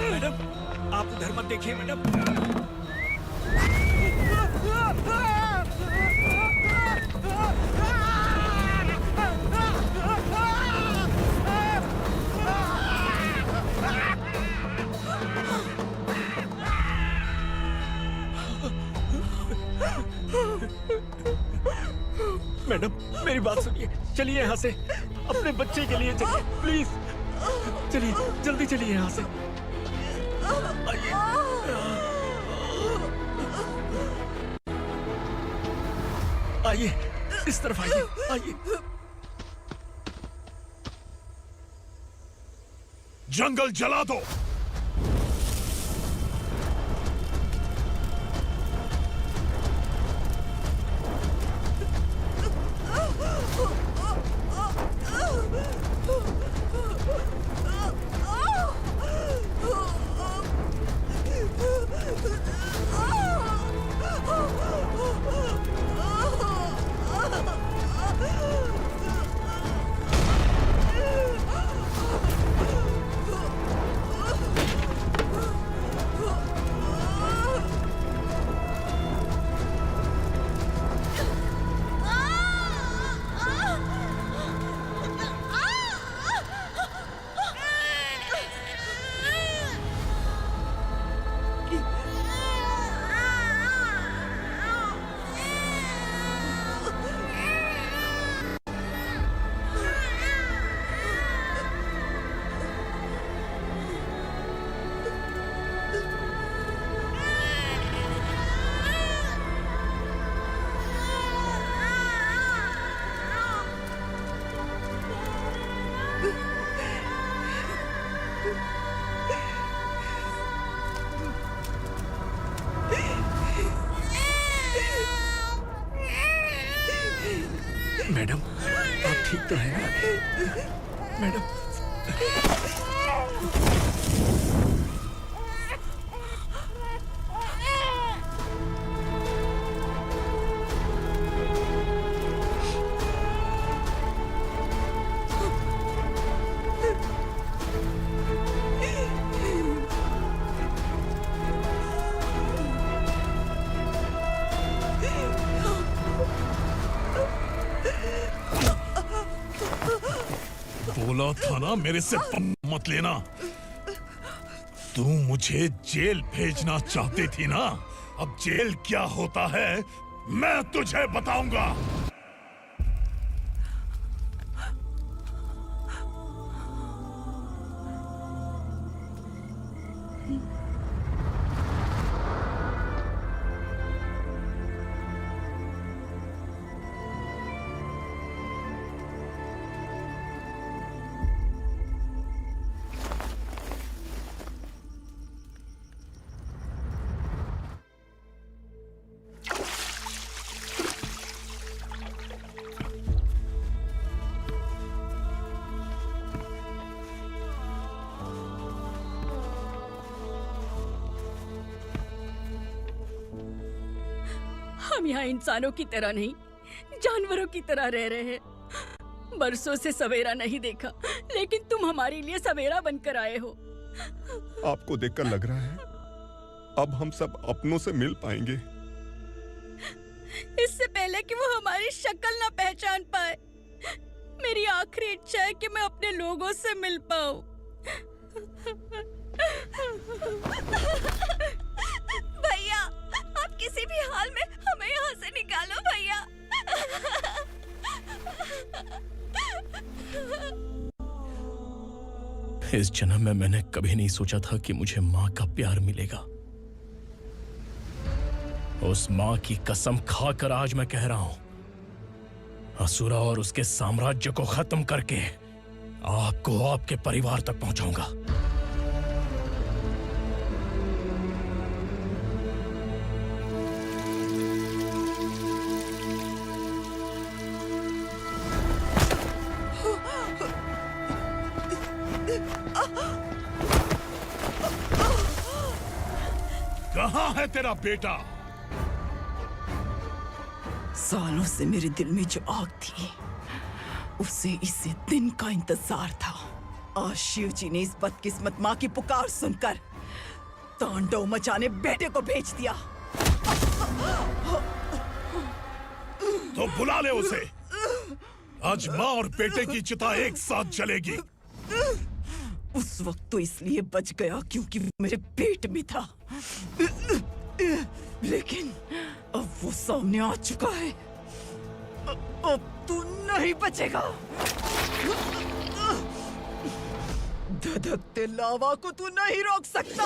मैडम, आप उधर मत देखिए मैडम। मैडम, मेरी बात सुनिए। चलिए यहाँ से, अपने बच्चे के लिए चलिए, प्लीज। चलिए, जल्दी चलिए यहाँ से। आइए। आइए, इस तरफ आइए, आइए। जंगल जला दो। मैडम आप ठीक तो है ना? मैडम बोला था ना मेरे से पंगा मत लेना। तू मुझे जेल भेजना चाहती थी ना, अब जेल क्या होता है मैं तुझे बताऊंगा। हम यहाँ इंसानों की तरह नहीं, जानवरों की तरह रह रहे हैं। बरसों से सवेरा नहीं देखा, लेकिन तुम हमारे लिए सवेरा बनकर आए हो। आपको देखकर लग रहा है अब हम सब अपनों से मिल पाएंगे। इससे पहले कि वो हमारी शक्ल ना पहचान पाए, मेरी आखिरी इच्छा है कि मैं अपने लोगों से मिल पाऊं। भैया, आप किसी भी हाल में हमें यहाँ से निकालो भैया। इस जन्म में मैंने कभी नहीं सोचा था कि मुझे माँ का प्यार मिलेगा। उस माँ की कसम खाकर आज मैं कह रहा हूं, असुरा और उसके साम्राज्य को खत्म करके आपको आपके परिवार तक पहुंचाऊंगा। कहाँ है तेरा बेटा? सालों से मेरे दिल में जो आग थी, उसे इसी दिन का इंतजार था। आज शिव जी ने इस बदकिस्मत माँ की पुकार सुनकर तांडव मचाने बेटे को भेज दिया। तो बुला ले उसे। आज माँ और बेटे की चिता एक साथ जलेगी। उस वक्त तो इसलिए बच गया क्योंकि वो मेरे पेट में था, लेकिन अब वो सामने आ चुका है। अब तू नहीं बचेगा। धधकते लावा को तू नहीं रोक सकता।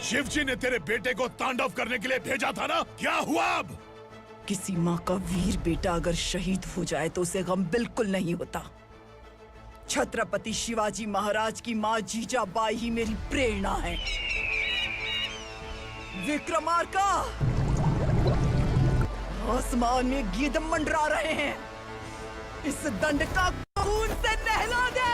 शिवजी ने तेरे बेटे को तांडव करने के लिए भेजा था ना, क्या हुआ अब? किसी माँ का वीर बेटा अगर शहीद हो जाए तो उसे गम बिल्कुल नहीं होता। छत्रपति शिवाजी महाराज की माँ जीजाबाई ही मेरी प्रेरणा है। विक्रमार्का, आसमान में गिद्ध मंडरा रहे हैं, इस दंड का खून से नहला दे।